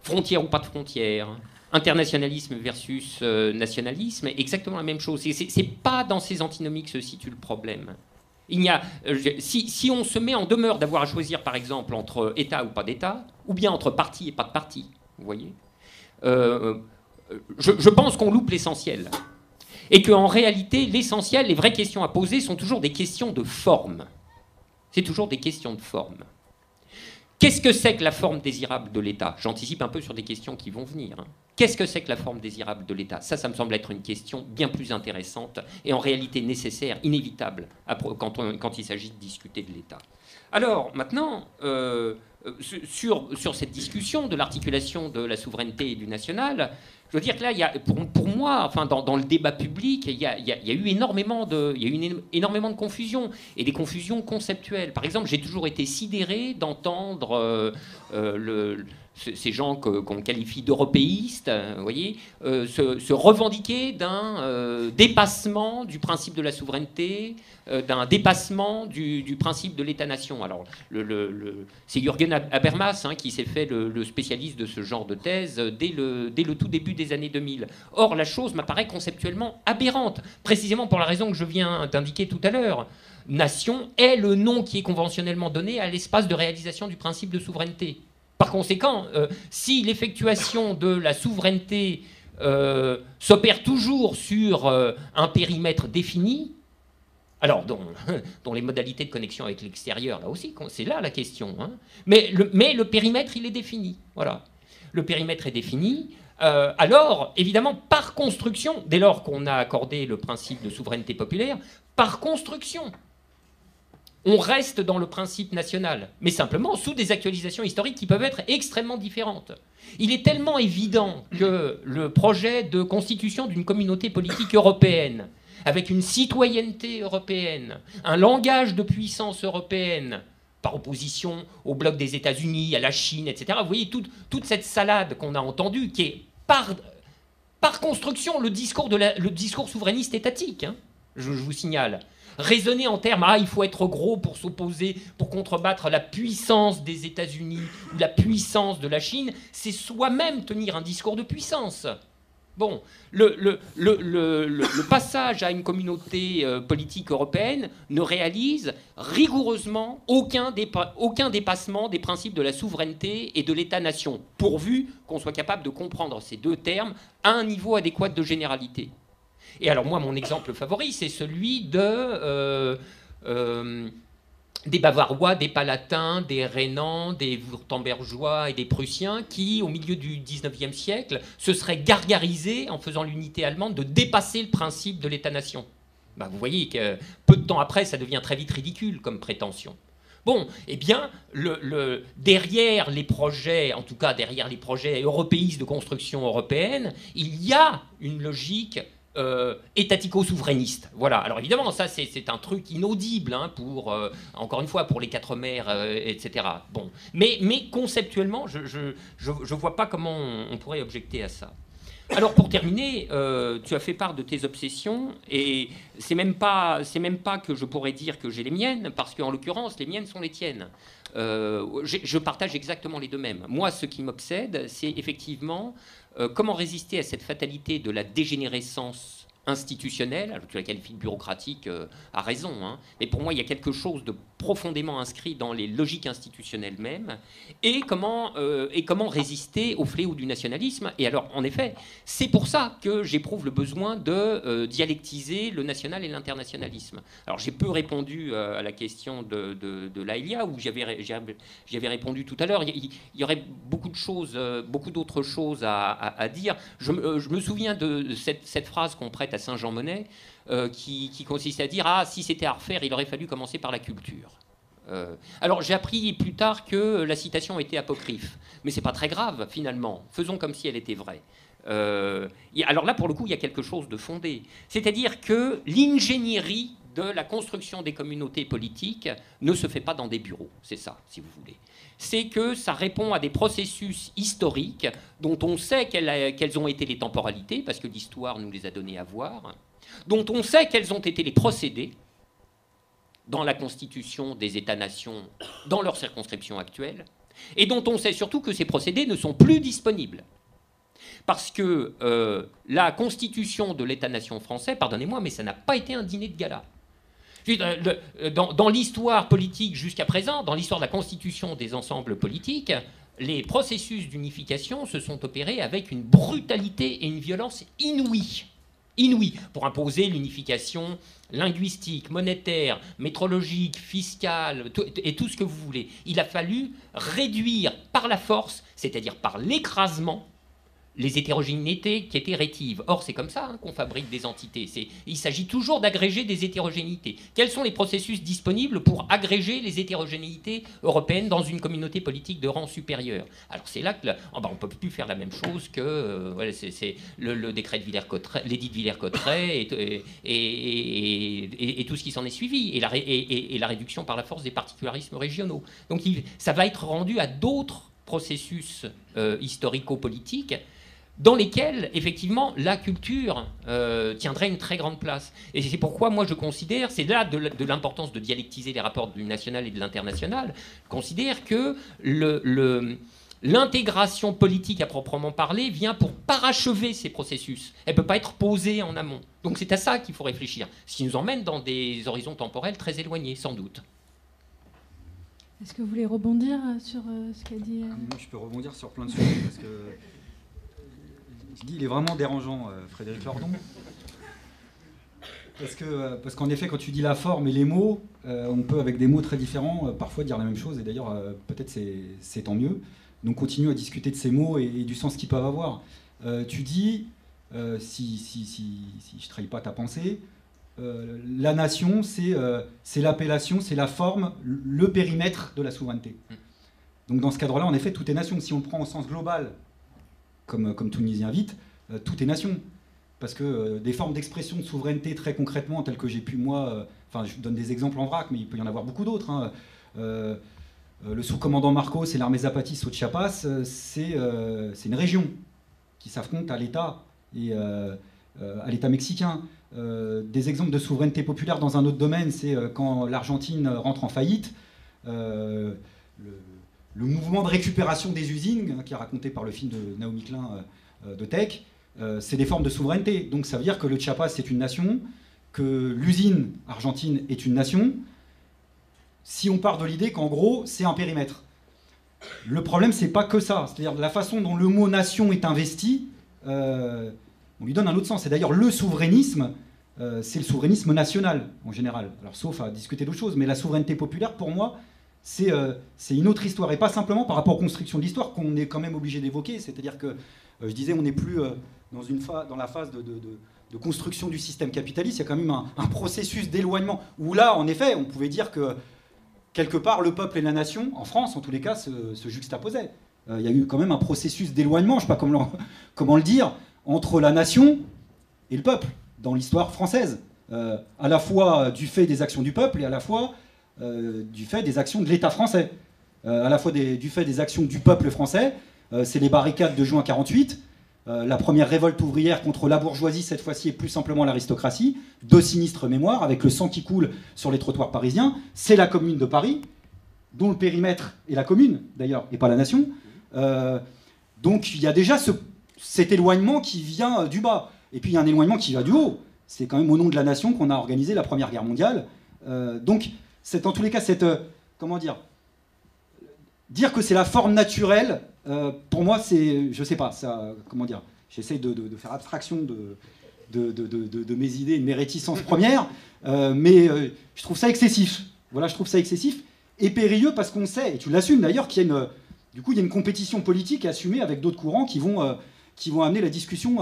[SPEAKER 3] frontière ou pas de frontière, internationalisme versus nationalisme, exactement la même chose. C'est pas dans ces antinomies que se situe le problème. Si on se met en demeure d'avoir à choisir, par exemple, entre État ou pas d'État, ou bien entre parti et pas de parti, vous voyez, je pense qu'on loupe l'essentiel. Et qu'en réalité, l'essentiel, les vraies questions à poser sont toujours des questions de forme. C'est toujours des questions de forme. Qu'est-ce que c'est que la forme désirable de l'État? J'anticipe un peu sur des questions qui vont venir. Qu'est-ce que c'est que la forme désirable de l'État? Ça me semble être une question bien plus intéressante et en réalité nécessaire, inévitable, quand il s'agit de discuter de l'État. Alors, maintenant, sur cette discussion de l'articulation de la souveraineté et du national, je veux dire que là, pour moi, enfin, dans le débat public, il y a eu énormément de confusions, et des confusions conceptuelles. Par exemple, j'ai toujours été sidéré d'entendre ces gens qu'on qualifie d'européistes, vous voyez, se revendiquer d'un dépassement du principe de la souveraineté, d'un dépassement du principe de l'État-nation. Alors, c'est Jürgen Habermas qui s'est fait le spécialiste de ce genre de thèse dès le tout début des années 2000. Or, la chose m'apparaît conceptuellement aberrante, précisément pour la raison que je viens d'indiquer tout à l'heure. Nation est le nom qui est conventionnellement donné à l'espace de réalisation du principe de souveraineté. Par conséquent, si l'effectuation de la souveraineté s'opère toujours sur un périmètre défini, alors dont les modalités de connexion avec l'extérieur, là aussi, c'est là la question. Mais le périmètre, il est défini. Voilà. Le périmètre est défini. Alors, évidemment, par construction, dès lors qu'on a accordé le principe de souveraineté populaire, par construction, on reste dans le principe national, mais simplement sous des actualisations historiques qui peuvent être extrêmement différentes. Il est tellement évident que le projet de constitution d'une communauté politique européenne, avec une citoyenneté européenne, un langage de puissance européenne, par opposition au bloc des États-Unis, à la Chine, etc. Vous voyez toute cette salade qu'on a entendue, qui est par construction le discours souverainiste étatique, je vous signale. Raisonner en termes, il faut être gros pour s'opposer, pour contrebattre la puissance des États-Unis ou la puissance de la Chine, c'est soi-même tenir un discours de puissance. Bon, le passage à une communauté politique européenne ne réalise rigoureusement aucun dépassement des principes de la souveraineté et de l'État-nation, pourvu qu'on soit capable de comprendre ces deux termes à un niveau adéquat de généralité. Et alors moi, mon exemple favori, c'est celui des Bavarois, des Palatins, des Rhénans, des Wurtembergeois et des Prussiens qui, au milieu du XIXe siècle, se seraient gargarisés, en faisant l'unité allemande, de dépasser le principe de l'État-nation. Vous voyez que peu de temps après, ça devient très vite ridicule comme prétention. Bon, eh bien, derrière les projets, en tout cas derrière les projets européistes de construction européenne, il y a une logique étatico-souverainiste. Voilà. Alors évidemment, ça c'est un truc inaudible pour, encore une fois, pour les quatre mers, etc. Bon. Mais conceptuellement, je vois pas comment on pourrait objecter à ça. Alors pour terminer, tu as fait part de tes obsessions et c'est même pas que je pourrais dire que j'ai les miennes, parce qu'en l'occurrence, les miennes sont les tiennes. Je partage exactement les deux mêmes. Moi, ce qui m'obsède, c'est effectivement comment résister à cette fatalité de la dégénérescence institutionnelle. Alors tu la qualifies de bureaucratique, à raison, mais pour moi, il y a quelque chose de profondément inscrit dans les logiques institutionnelles mêmes, et comment résister au fléau du nationalisme. Et alors, en effet, c'est pour ça que j'éprouve le besoin de dialectiser le national et l'internationalisme. Alors, j'ai peu répondu à la question de Laëlia, où j'y avais répondu tout à l'heure. Il y aurait beaucoup d'autres choses à dire. Je me souviens de cette phrase qu'on prête à Saint-Jean Monnet, qui consiste à dire « Ah, si c'était à refaire, il aurait fallu commencer par la culture ». Alors j'ai appris plus tard que la citation était apocryphe, mais c'est pas très grave finalement. Faisons comme si elle était vraie. Alors là, pour le coup, il y a quelque chose de fondé. C'est-à-dire que l'ingénierie de la construction des communautés politiques ne se fait pas dans des bureaux. C'est ça, si vous voulez. C'est que ça répond à des processus historiques dont on sait quelles ont été les temporalités, parce que l'histoire nous les a donnés à voir, dont on sait quels ont été les procédés dans la constitution des États-nations, dans leur circonscription actuelle, et dont on sait surtout que ces procédés ne sont plus disponibles. Parce que la constitution de l'État-nation français, pardonnez-moi, mais ça n'a pas été un dîner de gala. Dans l'histoire politique jusqu'à présent, dans l'histoire de la constitution des ensembles politiques, les processus d'unification se sont opérés avec une brutalité et une violence inouïes pour imposer l'unification linguistique, monétaire, métrologique, fiscale, et tout ce que vous voulez. Il a fallu réduire par la force, c'est-à-dire par l'écrasement, les hétérogénéités qui étaient rétives. Or, c'est comme ça qu'on fabrique des entités. Il s'agit toujours d'agréger des hétérogénéités. Quels sont les processus disponibles pour agréger les hétérogénéités européennes dans une communauté politique de rang supérieur? Alors, c'est là que on ne peut plus faire la même chose que c'est le décret de Villers-Cotterêts, l'édit de Villers-Cotterêts et tout ce qui s'en est suivi, et la réduction par la force des particularismes régionaux. Donc, ça va être rendu à d'autres processus historico-politiques dans lesquels, effectivement, la culture tiendrait une très grande place. Et c'est pourquoi, moi, je considère, c'est là de l'importance de dialectiser les rapports du national et de l'international, je considère que l'intégration politique à proprement parler vient pour parachever ces processus. Elle ne peut pas être posée en amont. Donc c'est à ça qu'il faut réfléchir, ce qui nous emmène dans des horizons temporels très éloignés, sans doute.
[SPEAKER 1] Est-ce que vous voulez rebondir sur ce qu'a dit
[SPEAKER 2] Moi, je peux rebondir sur plein de sujets, parce que il est vraiment dérangeant, Frédéric Lordon. Parce qu'en effet, quand tu dis la forme et les mots, on peut, avec des mots très différents, parfois dire la même chose, et d'ailleurs, peut-être c'est tant mieux. Donc, continue à discuter de ces mots et du sens qu'ils peuvent avoir. Tu dis, si je ne trahis pas ta pensée, la nation, c'est l'appellation, c'est la forme, le périmètre de la souveraineté. Donc, dans ce cadre-là, en effet, tout est nation. Si on le prend au sens global, comme Tunisien invite, tout est nation. Parce que des formes d'expression de souveraineté très concrètement, telles que j'ai pu moi... je donne des exemples en vrac, mais il peut y en avoir beaucoup d'autres. Hein. Le sous-commandant Marcos et l'armée Zapatis au Chiapas, c'est une région qui s'affronte à l'État et à l'État mexicain. Des exemples de souveraineté populaire dans un autre domaine, c'est quand l'Argentine rentre en faillite, le mouvement de récupération des usines, qui est raconté par le film de Naomi Klein de Tech, c'est des formes de souveraineté. Donc ça veut dire que le Chiapas c'est une nation, que l'usine argentine est une nation, si on part de l'idée qu'en gros c'est un périmètre. Le problème c'est pas que ça, c'est-à-dire la façon dont le mot nation est investi, on lui donne un autre sens. Et d'ailleurs le souverainisme, c'est le souverainisme national en général, alors sauf à discuter d'autres choses, mais la souveraineté populaire pour moi c'est une autre histoire, et pas simplement par rapport aux constructions de l'histoire qu'on est quand même obligé d'évoquer, c'est-à-dire que, je disais, on n'est plus dans la phase de construction du système capitaliste, il y a quand même un processus d'éloignement, où là, en effet, on pouvait dire que, quelque part, le peuple et la nation, en France, en tous les cas, se juxtaposaient. Il y a eu quand même un processus d'éloignement, je ne sais pas comment le dire, entre la nation et le peuple, dans l'histoire française, à la fois du fait des actions du peuple, et à la fois... du fait des actions de l'État français, à la fois du fait des actions du peuple français, c'est les barricades de juin 48, la première révolte ouvrière contre la bourgeoisie, cette fois-ci, et plus simplement l'aristocratie, deux sinistres mémoires, avec le sang qui coule sur les trottoirs parisiens, c'est la Commune de Paris, dont le périmètre est la commune, d'ailleurs, et pas la nation. Donc il y a déjà cet éloignement qui vient du bas, et puis il y a un éloignement qui va du haut. C'est quand même au nom de la nation qu'on a organisé la Première Guerre mondiale. Donc en tous les cas, comment dire que c'est la forme naturelle, pour moi, c'est, je sais pas, ça, comment dire, j'essaye de faire abstraction de mes idées et de mes réticences premières, mais je trouve ça excessif. Voilà, je trouve ça excessif et périlleux parce qu'on sait, et tu l'assumes d'ailleurs, qu'il y a une compétition politique assumée avec d'autres courants qui vont amener la discussion,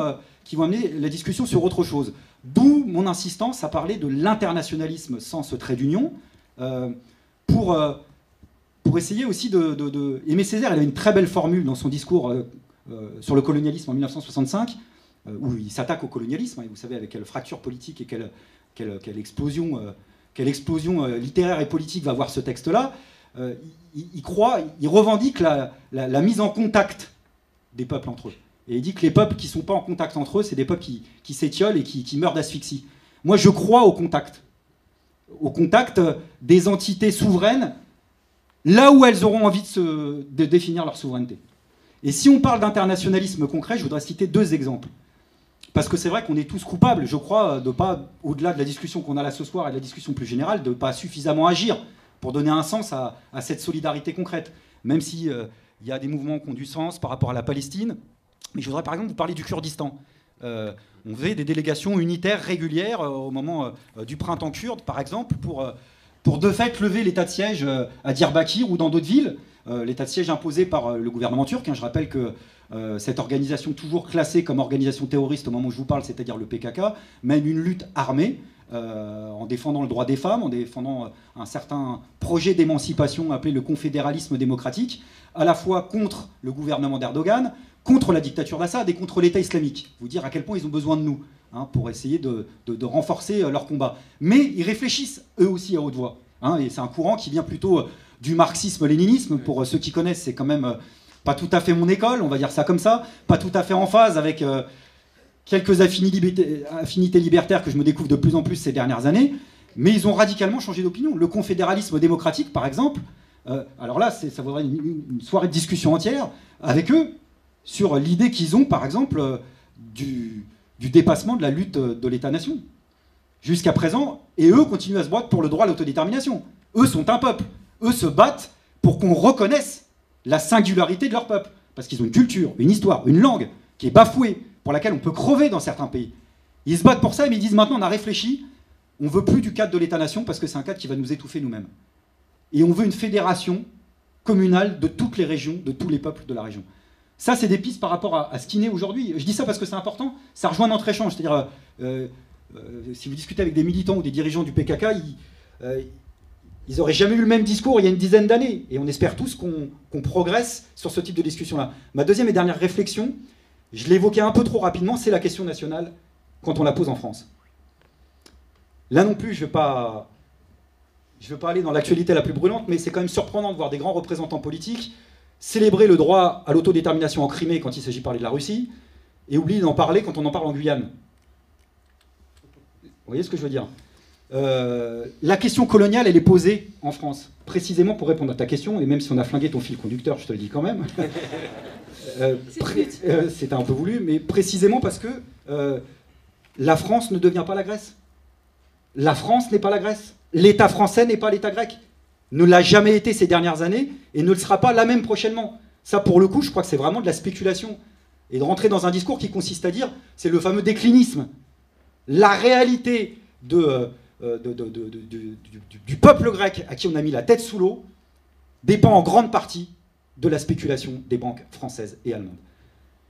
[SPEAKER 2] sur autre chose. D'où mon insistance à parler de l'internationalisme sans ce trait d'union, pour essayer aussi de... Aimé Césaire, il a une très belle formule dans son discours sur le colonialisme en 1965, où il s'attaque au colonialisme, et vous savez avec quelle fracture politique et quelle explosion littéraire et politique va avoir ce texte-là. Il revendique la mise en contact des peuples entre eux. Et il dit que les peuples qui ne sont pas en contact entre eux, c'est des peuples qui s'étiolent et qui meurent d'asphyxie. Moi, je crois au contact des entités souveraines, là où elles auront envie de définir leur souveraineté. Et si on parle d'internationalisme concret, je voudrais citer 2 exemples. Parce que c'est vrai qu'on est tous coupables, je crois, de pas, au-delà de la discussion qu'on a là ce soir et de la discussion plus générale, de ne pas suffisamment agir pour donner un sens à cette solidarité concrète. Même si y a des mouvements qui ont du sens par rapport à la Palestine. Mais je voudrais par exemple vous parler du Kurdistan. On faisait des délégations unitaires régulières au moment du printemps kurde, par exemple, pour de fait lever l'état de siège à Diyarbakir ou dans d'autres villes. L'état de siège imposé par le gouvernement turc. Je rappelle que cette organisation, toujours classée comme organisation terroriste au moment où je vous parle, c'est-à-dire le PKK, mène une lutte armée en défendant le droit des femmes, en défendant un certain projet d'émancipation appelé le confédéralisme démocratique, à la fois contre le gouvernement d'Erdogan, contre la dictature d'Assad et contre l'État islamique. Vous dire à quel point ils ont besoin de nous pour essayer de renforcer leur combat. Mais ils réfléchissent eux aussi à haute voix. Et c'est un courant qui vient plutôt du marxisme-léninisme. Pour ceux qui connaissent, c'est quand même pas tout à fait mon école, on va dire ça comme ça, pas tout à fait en phase avec quelques affinités libertaires que je me découvre de plus en plus ces dernières années, mais ils ont radicalement changé d'opinion. Le confédéralisme démocratique, par exemple, alors là, ça vaudrait une soirée de discussion entière avec eux sur l'idée qu'ils ont, par exemple, du dépassement de la lutte de l'État-nation. Jusqu'à présent, et eux continuent à se battre pour le droit à l'autodétermination. Eux sont un peuple. Eux se battent pour qu'on reconnaisse la singularité de leur peuple. Parce qu'ils ont une culture, une histoire, une langue qui est bafouée, pour laquelle on peut crever dans certains pays. Ils se battent pour ça, mais ils disent maintenant on a réfléchi, on ne veut plus du cadre de l'État-nation parce que c'est un cadre qui va nous étouffer nous-mêmes. Et on veut une fédération communale de toutes les régions, de tous les peuples de la région. Ça, c'est des pistes par rapport à ce qui naît aujourd'hui. Je dis ça parce que c'est important, ça rejoint notre échange. C'est-à-dire, si vous discutez avec des militants ou des dirigeants du PKK, ils n'auraient jamais eu le même discours il y a une dizaine d'années. Et on espère tous qu'on progresse sur ce type de discussion-là. Ma deuxième et dernière réflexion, je l'évoquais un peu trop rapidement, c'est la question nationale quand on la pose en France. Là non plus, je ne veux pas aller dans l'actualité la plus brûlante, mais c'est quand même surprenant de voir des grands représentants politiques célébrer le droit à l'autodétermination en Crimée quand il s'agit de parler de la Russie, et oublier d'en parler quand on en parle en Guyane. Vous voyez ce que je veux dire ? La question coloniale, elle est posée en France, précisément pour répondre à ta question, et même si on a flingué ton fil conducteur, je te le dis quand même. C'était un peu voulu, mais précisément parce que la France ne devient pas la Grèce. La France n'est pas la Grèce. L'État français n'est pas l'État grec. Ne l'a jamais été ces dernières années et ne le sera pas là même prochainement. Ça, pour le coup, je crois que c'est vraiment de la spéculation. Et de rentrer dans un discours qui consiste à dire, c'est le fameux déclinisme. La réalité du peuple grec à qui on a mis la tête sous l'eau dépend en grande partie de la spéculation des banques françaises et allemandes.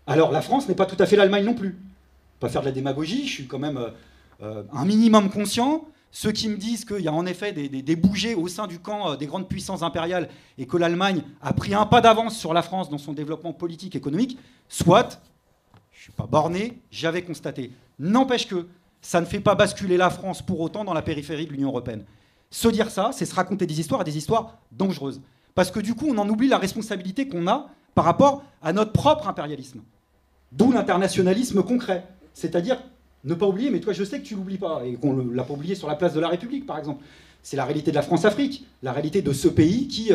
[SPEAKER 2] Alors la France n'est pas tout à fait l'Allemagne non plus. Pas faire de la démagogie, je suis quand même un minimum conscient. Ceux qui me disent qu'il y a en effet des bougées au sein du camp des grandes puissances impériales et que l'Allemagne a pris un pas d'avance sur la France dans son développement politique, économique, soit, je ne suis pas borné, j'avais constaté. N'empêche que ça ne fait pas basculer la France pour autant dans la périphérie de l'Union européenne. Se dire ça, c'est se raconter des histoires, et des histoires dangereuses. Parce que du coup, on en oublie la responsabilité qu'on a par rapport à notre propre impérialisme. D'où l'internationalisme concret. C'est-à-dire, ne pas oublier, mais toi je sais que tu ne l'oublies pas, et qu'on ne l'a pas oublié sur la place de la République, par exemple. C'est la réalité de la France-Afrique, la réalité de ce pays qui,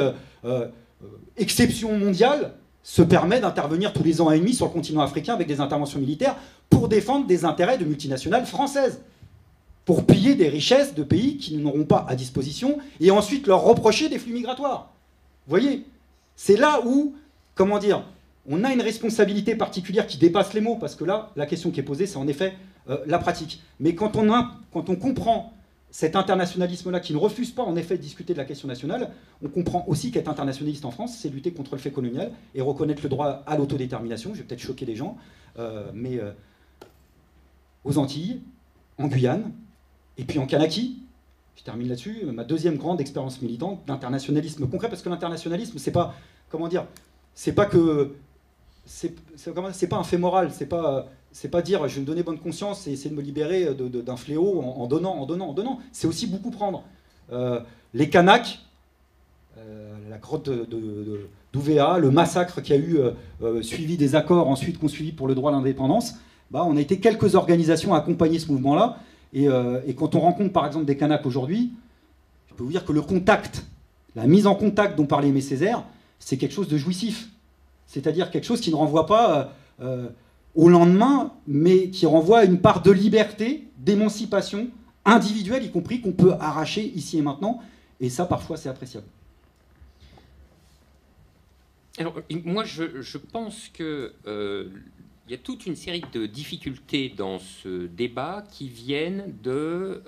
[SPEAKER 2] exception mondiale, se permet d'intervenir tous les ans et demi sur le continent africain avec des interventions militaires pour défendre des intérêts de multinationales françaises. pour piller des richesses de pays qui n'auront pas à disposition et ensuite leur reprocher des flux migratoires. Vous voyez, c'est là où, comment dire, on a une responsabilité particulière qui dépasse les mots, parce que là, la question qui est posée, c'est en effet la pratique. Mais quand on comprend cet internationalisme-là qui ne refuse pas en effet de discuter de la question nationale, on comprend aussi qu'être internationaliste en France, c'est lutter contre le fait colonial et reconnaître le droit à l'autodétermination. Je vais peut-être choquer les gens, mais aux Antilles, en Guyane, et puis en Kanaki, je termine là-dessus, ma deuxième grande expérience militante d'internationalisme concret, parce que l'internationalisme, c'est pas, comment dire, c'est pas que, c'est pas un fait moral, c'est pas dire je vais me donner bonne conscience et essayer de me libérer d'un fléau en donnant. C'est aussi beaucoup prendre. Les Kanaks, la grotte d'Ouvéa, le massacre qui a eu suivi des accords ensuite qu'on suivi pour le droit à l'indépendance, on a été quelques organisations à accompagner ce mouvement-là. Et quand on rencontre par exemple des Kanaks aujourd'hui, je peux vous dire que le contact, la mise en contact dont parlait Aimé Césaire, c'est quelque chose de jouissif. C'est-à-dire quelque chose qui ne renvoie pas au lendemain, mais qui renvoie à une part de liberté, d'émancipation individuelle, y compris qu'on peut arracher ici et maintenant. Et ça, parfois, c'est appréciable.
[SPEAKER 3] Alors, moi, je pense que il y a toute une série de difficultés dans ce débat qui viennent de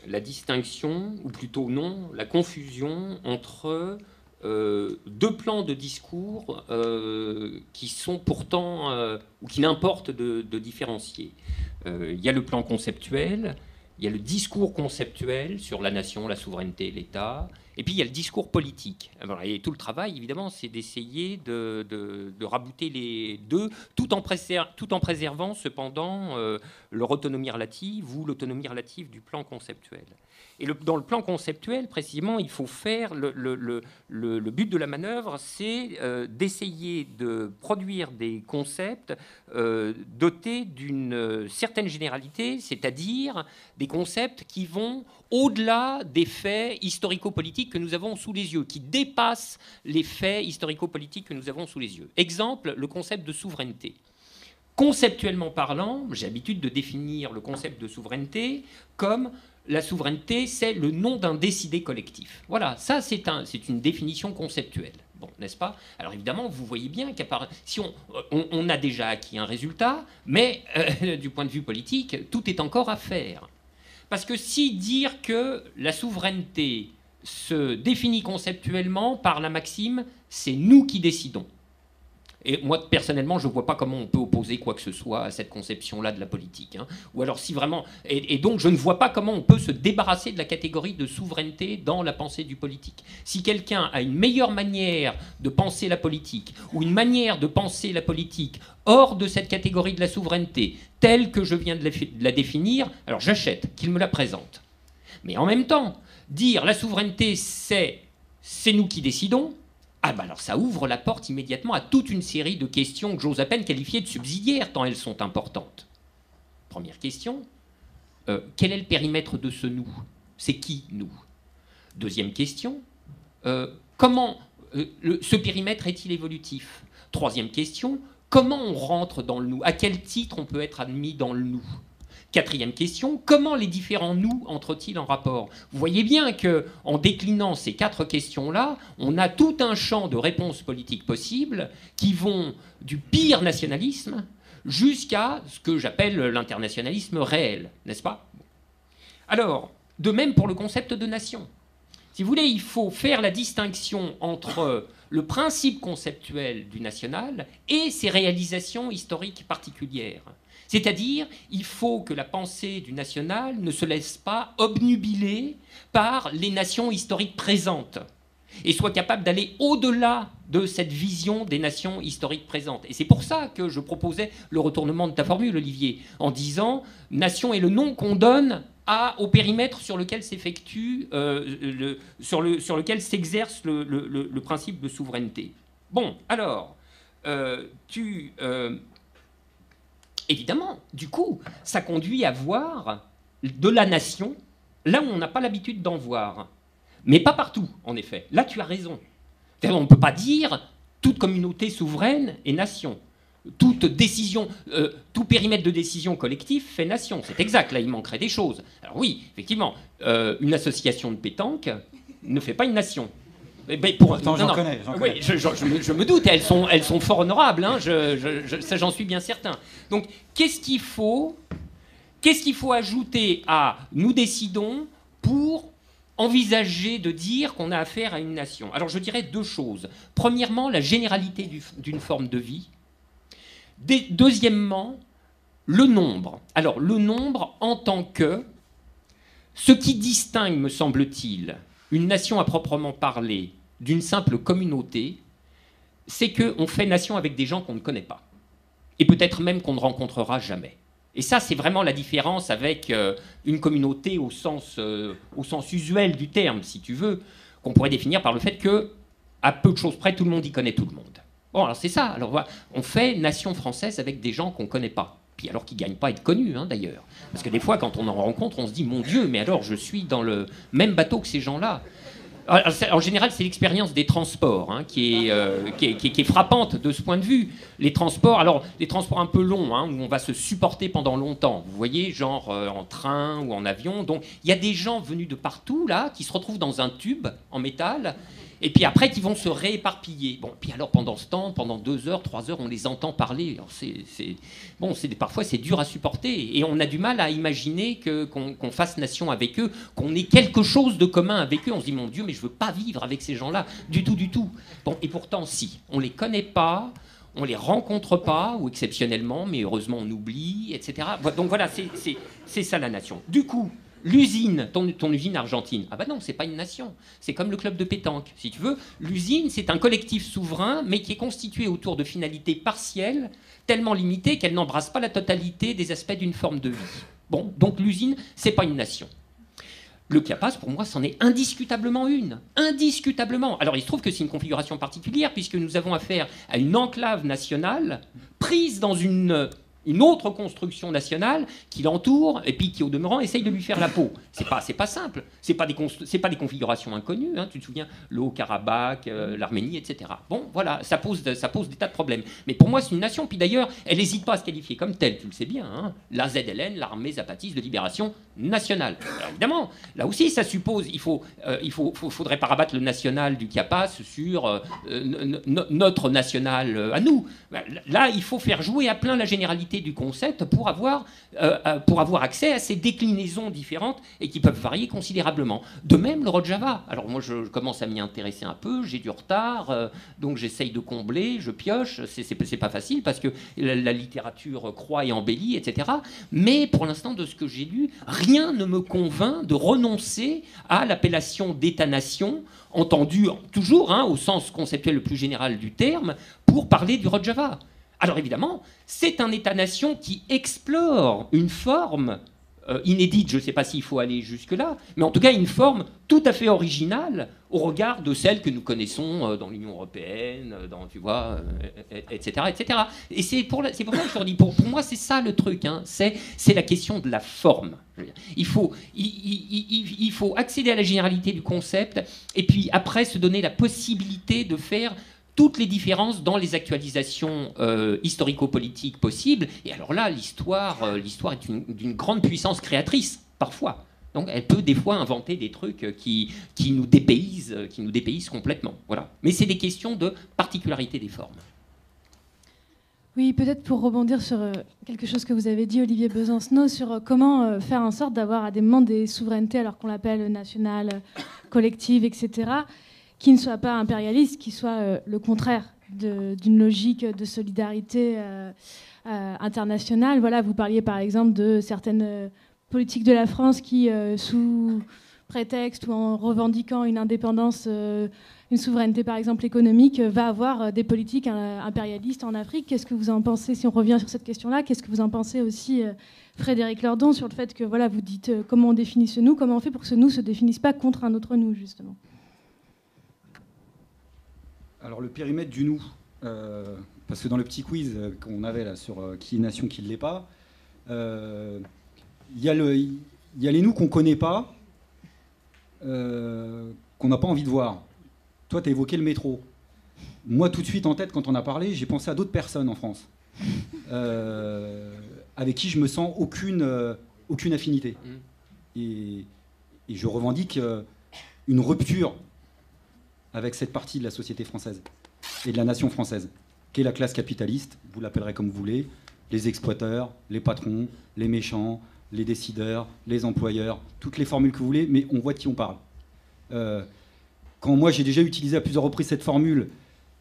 [SPEAKER 3] la distinction, ou plutôt non, la confusion entre deux plans de discours qui sont pourtant, ou qui n'importe de différencier. Il y a le plan conceptuel, il y a le discours conceptuel sur la nation, la souveraineté, l'État, et puis il y a le discours politique. Et tout le travail, évidemment, c'est d'essayer de rabouter les deux, tout en préservant cependant leur autonomie relative ou l'autonomie relative du plan conceptuel. Et dans le plan conceptuel, précisément, il faut faire le but de la manœuvre, c'est d'essayer de produire des concepts dotés d'une certaine généralité, c'est-à-dire des concepts qui vont au-delà des faits historico-politiques que nous avons sous les yeux, qui dépassent les faits historico-politiques que nous avons sous les yeux. Exemple, le concept de souveraineté. Conceptuellement parlant, j'ai l'habitude de définir le concept de souveraineté comme la souveraineté, c'est le nom d'un décidé collectif. Voilà, ça c'est une définition conceptuelle. Bon, n'est-ce pas? Alors évidemment, vous voyez bien si on a déjà acquis un résultat, mais du point de vue politique, tout est encore à faire. Parce que si dire que la souveraineté se définit conceptuellement par la maxime « c'est nous qui décidons », et moi, personnellement, je ne vois pas comment on peut opposer quoi que ce soit à cette conception-là de la politique. Ou alors, si vraiment... Et donc, je ne vois pas comment on peut se débarrasser de la catégorie de souveraineté dans la pensée du politique. Si quelqu'un a une meilleure manière de penser la politique, ou une manière de penser la politique hors de cette catégorie de la souveraineté, telle que je viens de la définir, alors j'achète, qu'il me la présente. Mais en même temps, dire la souveraineté, c'est nous qui décidons, alors ça ouvre la porte immédiatement à toute une série de questions que j'ose à peine qualifier de subsidiaires, tant elles sont importantes. Première question, quel est le périmètre de ce nous? C'est qui, nous? Deuxième question, comment ce périmètre est-il évolutif? Troisième question, comment on rentre dans le nous? À quel titre on peut être admis dans le nous? Quatrième question, comment les différents nous entrent-ils en rapport? Vous voyez bien qu'en déclinant ces quatre questions-là, on a tout un champ de réponses politiques possibles qui vont du pire nationalisme jusqu'à ce que j'appelle l'internationalisme réel, n'est-ce pas? Alors, de même pour le concept de nation. Si vous voulez, il faut faire la distinction entre le principe conceptuel du national et ses réalisations historiques particulières. C'est-à-dire, il faut que la pensée du national ne se laisse pas obnubiler par les nations historiques présentes et soit capable d'aller au-delà de cette vision des nations historiques présentes. Et c'est pour ça que je proposais le retournement de ta formule, Olivier, en disant « nation est le nom qu'on donne au périmètre sur lequel s'effectue, sur lequel s'exerce le principe de souveraineté. » Bon, alors, évidemment, du coup, ça conduit à voir de la nation là où on n'a pas l'habitude d'en voir. Mais pas partout, en effet. Là, tu as raison. On ne peut pas dire toute communauté souveraine est nation. toute décision, tout périmètre de décision collectif fait nation. C'est exact, là il manquerait des choses. Alors oui, effectivement, une association de pétanque ne fait pas une nation.
[SPEAKER 2] Pourtant, j'en connais.
[SPEAKER 3] Oui, je me doute, elles sont fort honorables, hein, ça j'en suis bien certain. Donc qu'est-ce qu'il faut ajouter à nous décidons pour envisager de dire qu'on a affaire à une nation? Alors je dirais deux choses. Premièrement, la généralité d'une forme de vie. Deuxièmement, le nombre. Alors le nombre en tant que ce qui distingue, me semble-t-il, une nation à proprement parler d'une simple communauté, c'est qu'on fait nation avec des gens qu'on ne connaît pas. Et peut-être même qu'on ne rencontrera jamais. Et ça, c'est vraiment la différence avec une communauté au sens usuel du terme, si tu veux, qu'on pourrait définir par le fait que, à peu de choses près, tout le monde y connaît tout le monde. Bon, alors c'est ça. Alors, voilà, on fait nation française avec des gens qu'on ne connaît pas. Puis alors qu'ils ne gagnent pas à être connus, hein, d'ailleurs. Parce que des fois, quand on en rencontre, on se dit, mon Dieu, mais alors je suis dans le même bateau que ces gens-là. En général, c'est l'expérience des transports hein, qui est frappante de ce point de vue. Les transports un peu longs, hein, où on va se supporter pendant longtemps. Vous voyez, genre en train ou en avion. Donc, il y a des gens venus de partout, là, qui se retrouvent dans un tube en métal, et puis après, qui vont se rééparpiller. Bon, puis alors, pendant ce temps, pendant 2 heures, 3 heures, on les entend parler. Alors, parfois, c'est dur à supporter. Et on a du mal à imaginer qu'on fasse nation avec eux, qu'on ait quelque chose de commun avec eux. On se dit, mon Dieu, mais je ne veux pas vivre avec ces gens-là, du tout, du tout. Bon, et pourtant, si. On ne les connaît pas, on ne les rencontre pas, ou exceptionnellement, mais heureusement, on oublie, etc. Donc voilà, c'est ça la nation. Du coup, l'usine, ton usine argentine, ah ben non, c'est pas une nation. C'est comme le club de pétanque, si tu veux. L'usine, c'est un collectif souverain, mais qui est constitué autour de finalités partielles, tellement limitées qu'elles n'embrassent pas la totalité des aspects d'une forme de vie. Bon, donc l'usine, c'est pas une nation. Le Chiapas, pour moi, c'en est indiscutablement une. Indiscutablement. Alors, il se trouve que c'est une configuration particulière, puisque nous avons affaire à une enclave nationale prise dans une autre construction nationale qui l'entoure et puis qui, au demeurant, essaye de lui faire la peau. C'est pas simple. C'est pas des configurations inconnues. Hein. Tu te souviens, le Haut-Karabakh, l'Arménie, etc. Bon, voilà, ça pose des tas de problèmes. Mais pour moi, c'est une nation. Puis d'ailleurs, elle n'hésite pas à se qualifier comme telle. Tu le sais bien. Hein. La ZLN, l'Armée Zapatiste de Libération Nationale. Alors, évidemment, là aussi, ça suppose, faudrait pas rabattre le national du Chiapas sur notre national à nous. Là, il faut faire jouer à plein la généralité du concept pour avoir accès à ces déclinaisons différentes et qui peuvent varier considérablement. De même, le Rojava. Alors moi, je commence à m'y intéresser un peu, j'ai du retard, donc j'essaye de combler, je pioche, c'est pas facile parce que la littérature croît et embellit, etc. Mais pour l'instant, de ce que j'ai lu, rien ne me convainc de renoncer à l'appellation d'État-nation, entendue toujours au sens conceptuel le plus général du terme, pour parler du Rojava. Alors évidemment, c'est un État-nation qui explore une forme inédite, je ne sais pas s'il faut aller jusque-là, mais en tout cas une forme tout à fait originale au regard de celle que nous connaissons dans l'Union européenne, etc., etc. Et c'est pour ça que je leur dis, pour moi, c'est ça le truc, hein, c'est la question de la forme. Il faut accéder à la généralité du concept et puis après se donner la possibilité de faire toutes les différences dans les actualisations historico-politiques possibles. Et alors là, l'histoire est d'une grande puissance créatrice, parfois. Donc elle peut des fois inventer des trucs qui nous dépaysent complètement. Voilà. Mais c'est des questions de particularité des formes.
[SPEAKER 1] Oui, peut-être pour rebondir sur quelque chose que vous avez dit, Olivier Besancenot, sur comment faire en sorte d'avoir à des moments des souverainetés, alors qu'on l'appelle nationale, collective, etc., qui ne soit pas impérialiste, qui soit le contraire d'une logique de solidarité internationale. Voilà, vous parliez par exemple de certaines politiques de la France qui, sous prétexte ou en revendiquant une indépendance, une souveraineté par exemple économique, va avoir des politiques impérialistes en Afrique. Qu'est-ce que vous en pensez, si on revient sur cette question-là, qu'est-ce que vous en pensez aussi, Frédéric Lordon, sur le fait que voilà, vous dites comment on définit ce nous, comment on fait pour que ce nous ne se définisse pas contre un autre nous, justement?
[SPEAKER 2] Alors le périmètre du nous, parce que dans le petit quiz qu'on avait là sur qui est nation, qui ne l'est pas, il y a les nous qu'on ne connaît pas, qu'on n'a pas envie de voir. Toi, tu as évoqué le métro. Moi, tout de suite en tête, quand on a parlé, j'ai pensé à d'autres personnes en France. avec qui je me sens aucune affinité. Et je revendique une rupture avec cette partie de la société française et de la nation française, qui est la classe capitaliste, vous l'appellerez comme vous voulez, les exploiteurs, les patrons, les méchants, les décideurs, les employeurs, toutes les formules que vous voulez, mais on voit de qui on parle. Quand moi j'ai déjà utilisé à plusieurs reprises cette formule,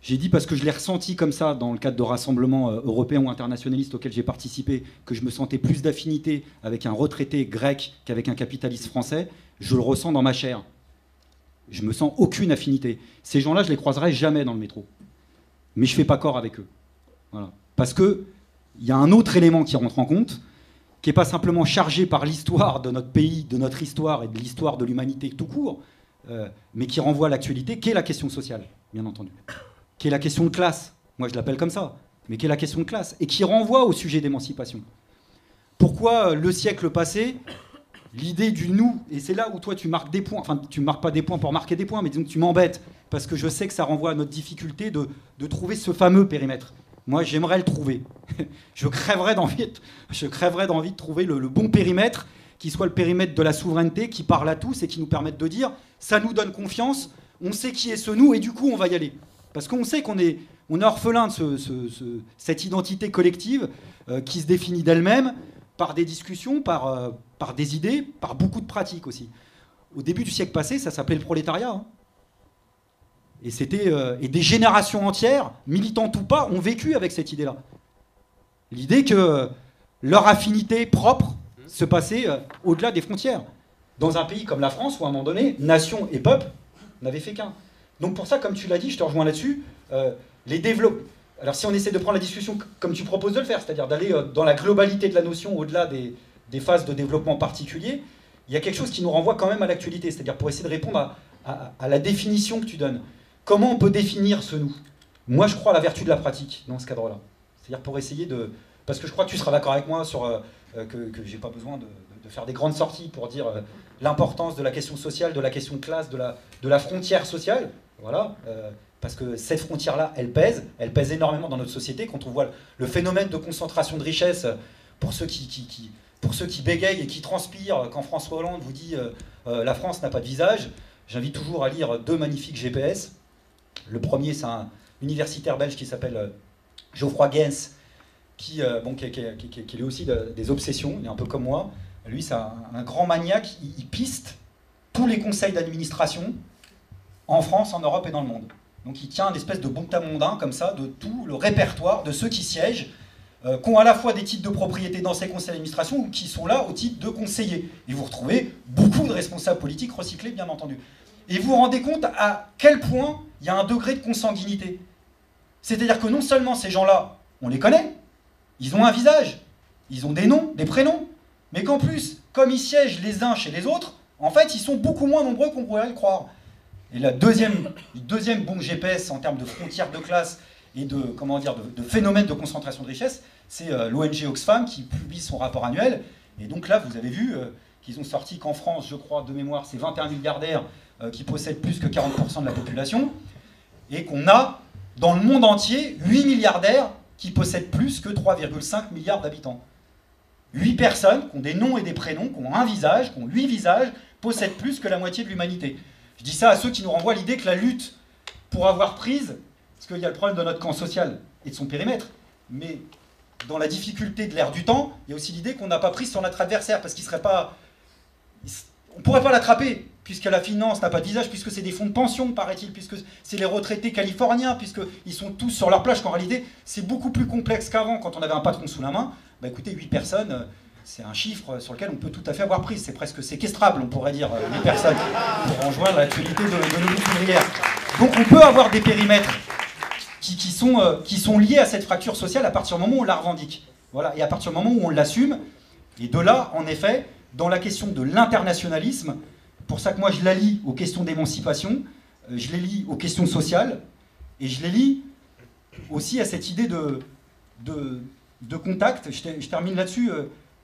[SPEAKER 2] j'ai dit parce que je l'ai ressenti comme ça dans le cadre de rassemblements européens ou internationalistes auxquels j'ai participé, que je me sentais plus d'affinité avec un retraité grec qu'avec un capitaliste français, je le ressens dans ma chair. Je me sens aucune affinité. Ces gens-là, je les croiserai jamais dans le métro. Mais je fais pas corps avec eux. Voilà. Parce qu'il y a un autre élément qui rentre en compte, qui n'est pas simplement chargé par l'histoire de notre pays, de notre histoire et de l'histoire de l'humanité tout court, mais qui renvoie à l'actualité, qui est la question sociale, bien entendu. Qui est la question de classe, moi je l'appelle comme ça, mais qui est la question de classe, et qui renvoie au sujet d'émancipation. Pourquoi le siècle passé, l'idée du nous, et c'est là où toi tu marques des points, enfin tu ne marques pas des points pour marquer des points, mais disons que tu m'embêtes, parce que je sais que ça renvoie à notre difficulté de trouver ce fameux périmètre. Moi j'aimerais le trouver. Je crèverais d'envie de trouver le bon périmètre, qui soit le périmètre de la souveraineté, qui parle à tous et qui nous permette de dire, ça nous donne confiance, on sait qui est ce nous, et du coup on va y aller. Parce qu'on sait qu'on est orphelin de cette identité collective qui se définit d'elle-même par des discussions, par des idées, par beaucoup de pratiques aussi. Au début du siècle passé, ça s'appelait le prolétariat. Hein. Et des générations entières, militantes ou pas, ont vécu avec cette idée-là. L'idée que leur affinité propre se passait au-delà des frontières. Dans un pays comme la France, où à un moment donné, nation et peuple n'avaient fait qu'un. Donc pour ça, comme tu l'as dit, je te rejoins là-dessus, les développements. Alors si on essaie de prendre la discussion comme tu proposes de le faire, c'est-à-dire d'aller dans la globalité de la notion au-delà des phases de développement particuliers, il y a quelque chose qui nous renvoie quand même à l'actualité, c'est-à-dire pour essayer de répondre à la définition que tu donnes. Comment on peut définir ce nous? Moi, je crois à la vertu de la pratique dans ce cadre-là. C'est-à-dire pour essayer de... Parce que je crois que tu seras d'accord avec moi sur que je n'ai pas besoin de faire des grandes sorties pour dire l'importance de la question sociale, de la question de classe, de la frontière sociale. Voilà, parce que cette frontière-là, elle pèse énormément dans notre société. Quand on voit le phénomène de concentration de richesse, pour ceux qui bégayent et qui transpirent, quand François Hollande vous dit la France n'a pas de visage, j'invite toujours à lire 2 magnifiques GPS. Le premier, c'est un universitaire belge qui s'appelle Geoffroy Gens, qui est aussi des obsessions, il est un peu comme moi. Lui, c'est un grand maniaque, il piste tous les conseils d'administration en France, en Europe et dans le monde. Donc il tient une espèce de bon tas mondain, comme ça, de tout le répertoire de ceux qui siègent, qui ont à la fois des titres de propriété dans ces conseils d'administration ou qui sont là au titre de conseillers. Et vous retrouvez beaucoup de responsables politiques recyclés, bien entendu. Et vous vous rendez compte à quel point il y a un degré de consanguinité. C'est-à-dire que non seulement ces gens-là, on les connaît, ils ont un visage, ils ont des noms, des prénoms, mais qu'en plus, comme ils siègent les uns chez les autres, en fait, ils sont beaucoup moins nombreux qu'on pourrait le croire. Et le deuxième bon GPS en termes de frontières de classe et de phénomène de concentration de richesse, c'est l'ONG Oxfam qui publie son rapport annuel. Et donc là, vous avez vu qu'ils ont sorti qu'en France, je crois, de mémoire, c'est 21 milliardaires qui possèdent plus que 40% de la population, et qu'on a, dans le monde entier, 8 milliardaires qui possèdent plus que 3,5 milliards d'habitants. 8 personnes qui ont des noms et des prénoms, qui ont un visage, qui ont 8 visages, possèdent plus que la moitié de l'humanité. Je dis ça à ceux qui nous renvoient à l'idée que la lutte pour avoir prise, parce qu'il y a le problème de notre camp social et de son périmètre, mais dans la difficulté de l'ère du temps, il y a aussi l'idée qu'on n'a pas prise sur notre adversaire, parce qu'il serait pas... On ne pourrait pas l'attraper, puisque la finance n'a pas de visage, puisque c'est des fonds de pension, paraît-il, puisque c'est les retraités californiens, puisqu'ils sont tous sur leur plage, qu'en réalité, c'est beaucoup plus complexe qu'avant, quand on avait un patron sous la main. Bah écoutez, 8 personnes, c'est un chiffre sur lequel on peut tout à fait avoir prise. C'est presque séquestrable, on pourrait dire, 8 personnes, pour rejoindre l'actualité de nos luttes ouvrières. Donc on peut avoir des périmètres qui sont liés à cette fracture sociale à partir du moment où on la revendique. Voilà, et à partir du moment où on l'assume. Et de là, en effet, dans la question de l'internationalisme, pour ça que moi je la lie aux questions d'émancipation, je les lie aux questions sociales, et je les lie aussi à cette idée de contact. Je termine là-dessus.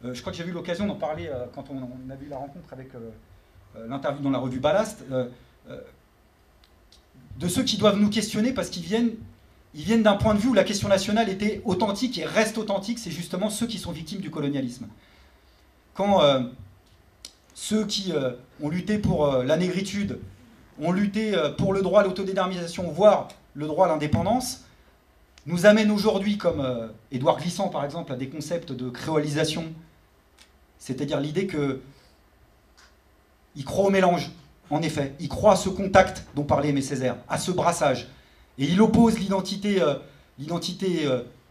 [SPEAKER 2] Je crois que j'ai eu l'occasion d'en parler quand on a vu la rencontre avec l'interview dans la revue Ballast, de ceux qui doivent nous questionner parce qu'ils viennent ils viennent d'un point de vue où la question nationale était authentique et reste authentique, c'est justement ceux qui sont victimes du colonialisme. Quand ceux qui ont lutté pour la négritude, ont lutté pour le droit à l'autodétermination, voire le droit à l'indépendance, nous amènent aujourd'hui, comme Édouard Glissant par exemple, à des concepts de créolisation, c'est-à-dire l'idée qu'il croit au mélange, en effet, il croit à ce contact dont parlait Aimé Césaire, à ce brassage. Et il oppose l'identité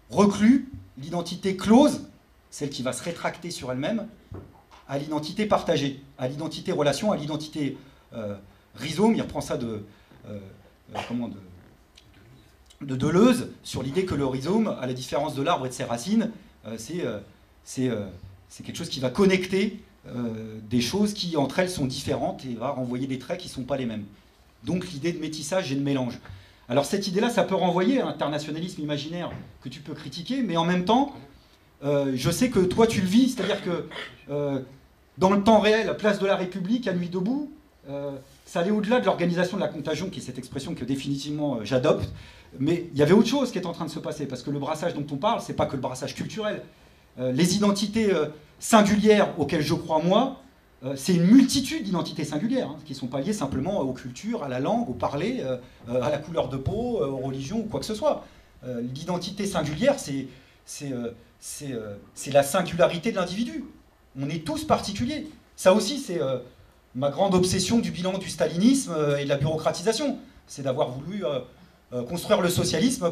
[SPEAKER 2] reclue, l'identité close, celle qui va se rétracter sur elle-même, à l'identité partagée, à l'identité relation, à l'identité rhizome. Il reprend ça de Deleuze, sur l'idée que le rhizome, à la différence de l'arbre et de ses racines, c'est quelque chose qui va connecter des choses qui, entre elles, sont différentes et va renvoyer des traits qui ne sont pas les mêmes. Donc l'idée de métissage et de mélange. Alors cette idée-là, ça peut renvoyer à l'internationalisme imaginaire que tu peux critiquer, mais en même temps, je sais que toi tu le vis, c'est-à-dire que dans le temps réel, place de la République, à Nuit debout, ça allait au-delà de l'organisation de la contagion, qui est cette expression que définitivement j'adopte, mais il y avait autre chose qui est en train de se passer, parce que le brassage dont on parle, c'est pas que le brassage culturel. Les identités singulières auxquelles je crois moi, c'est une multitude d'identités singulières, qui ne sont pas liées simplement aux cultures, à la langue, au parler, à la couleur de peau, aux religions ou quoi que ce soit. L'identité singulière, c'est la singularité de l'individu. On est tous particuliers. Ça aussi, c'est ma grande obsession du bilan du stalinisme et de la bureaucratisation. C'est d'avoir voulu construire le socialisme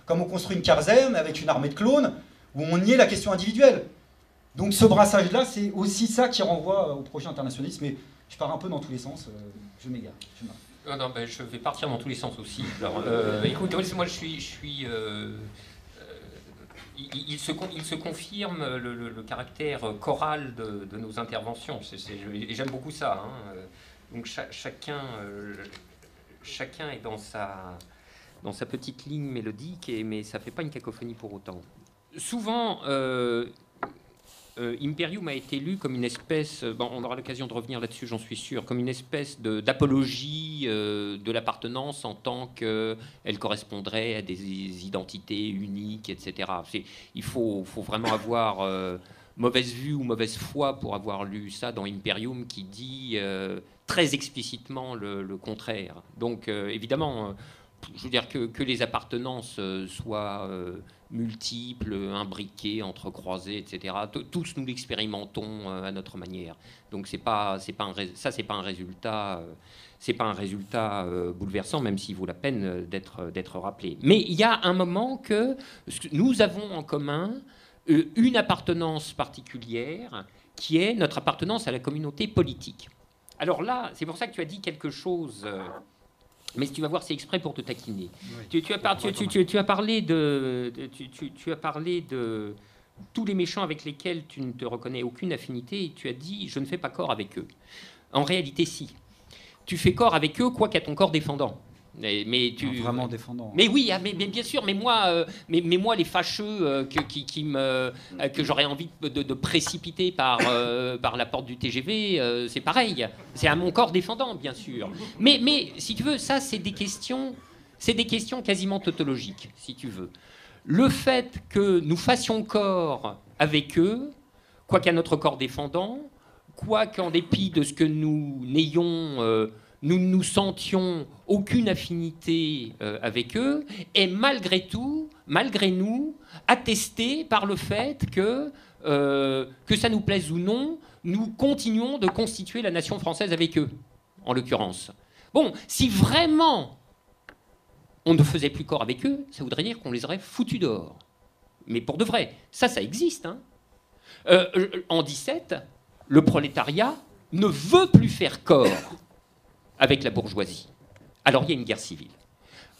[SPEAKER 2] comme on construit une caserne avec une armée de clones, où on niait la question individuelle. Donc ce brassage-là, c'est aussi ça qui renvoie au projet internationaliste, mais je pars un peu dans tous les sens, je m'égare.
[SPEAKER 3] Non, ben, je vais partir dans tous les sens aussi. Alors, écoute, moi il se confirme le caractère choral de nos interventions, et j'aime beaucoup ça. Hein. Donc chacun est dans sa petite ligne mélodique, mais ça ne fait pas une cacophonie pour autant. Souvent, Imperium a été lu comme une espèce, on aura l'occasion de revenir là-dessus, j'en suis sûr, comme une espèce d'apologie de l'appartenance en tant qu'elle correspondrait à des identités uniques, etc. Il faut vraiment avoir mauvaise vue ou mauvaise foi pour avoir lu ça dans Imperium, qui dit très explicitement le contraire. Donc évidemment, je veux dire que les appartenances soient multiples, imbriquées, entrecroisées, etc. Tous nous l'expérimentons à notre manière. Donc c'est pas un résultat bouleversant, même s'il vaut la peine d'être rappelé. Mais il y a un moment que nous avons en commun une appartenance particulière, qui est notre appartenance à la communauté politique. Alors là, c'est pour ça que tu as dit quelque chose. Mais tu vas voir, c'est exprès pour te taquiner. Oui. Tu as parlé de tous les méchants avec lesquels tu ne te reconnais aucune affinité, et tu as dit « je ne fais pas corps avec eux ». En réalité, si. Tu fais corps avec eux, quoi qu'à ton corps défendant. Mais
[SPEAKER 2] vraiment défendant.
[SPEAKER 3] Mais oui, mais bien sûr. Mais moi, les fâcheux que j'aurais envie de précipiter par la porte du TGV, c'est pareil. C'est à mon corps défendant, bien sûr. Mais si tu veux, ça, c'est des questions quasiment tautologiques, si tu veux. Le fait que nous fassions corps avec eux, quoi qu'à notre corps défendant, quoi qu'en dépit de ce que nous n'ayons nous ne nous sentions aucune affinité avec eux, est malgré tout, malgré nous, attesté par le fait que ça nous plaise ou non, nous continuons de constituer la nation française avec eux, en l'occurrence. Bon, si vraiment on ne faisait plus corps avec eux, ça voudrait dire qu'on les aurait foutus dehors. Mais pour de vrai, ça existe. Hein. En 17, le prolétariat ne veut plus faire corps avec la bourgeoisie. Alors il y a une guerre civile.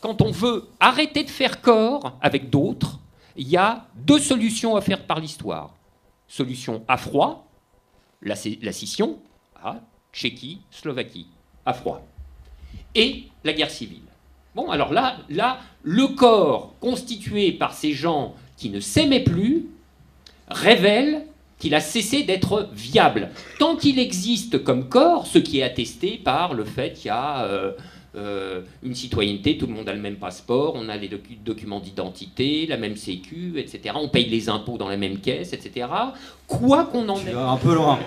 [SPEAKER 3] Quand on veut arrêter de faire corps avec d'autres, il y a deux solutions offertes par l'histoire. Solution à froid, la scission, Tchéquie, Slovaquie, à froid. Et la guerre civile. Bon, alors là, le corps constitué par ces gens qui ne s'aimaient plus révèle qu'il a cessé d'être viable. Tant qu'il existe comme corps, ce qui est attesté par le fait qu'il y a une citoyenneté, tout le monde a le même passeport, on a les documents d'identité, la même sécu, etc. On paye les impôts dans la même caisse, etc. Quoi qu'on en ait...
[SPEAKER 2] Tu vas un peu loin.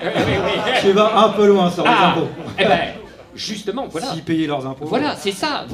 [SPEAKER 2] Tu vas un peu loin sur les impôts.
[SPEAKER 3] Eh ben, justement, voilà.
[SPEAKER 2] S'ils payaient leurs impôts.
[SPEAKER 3] Voilà, c'est ça.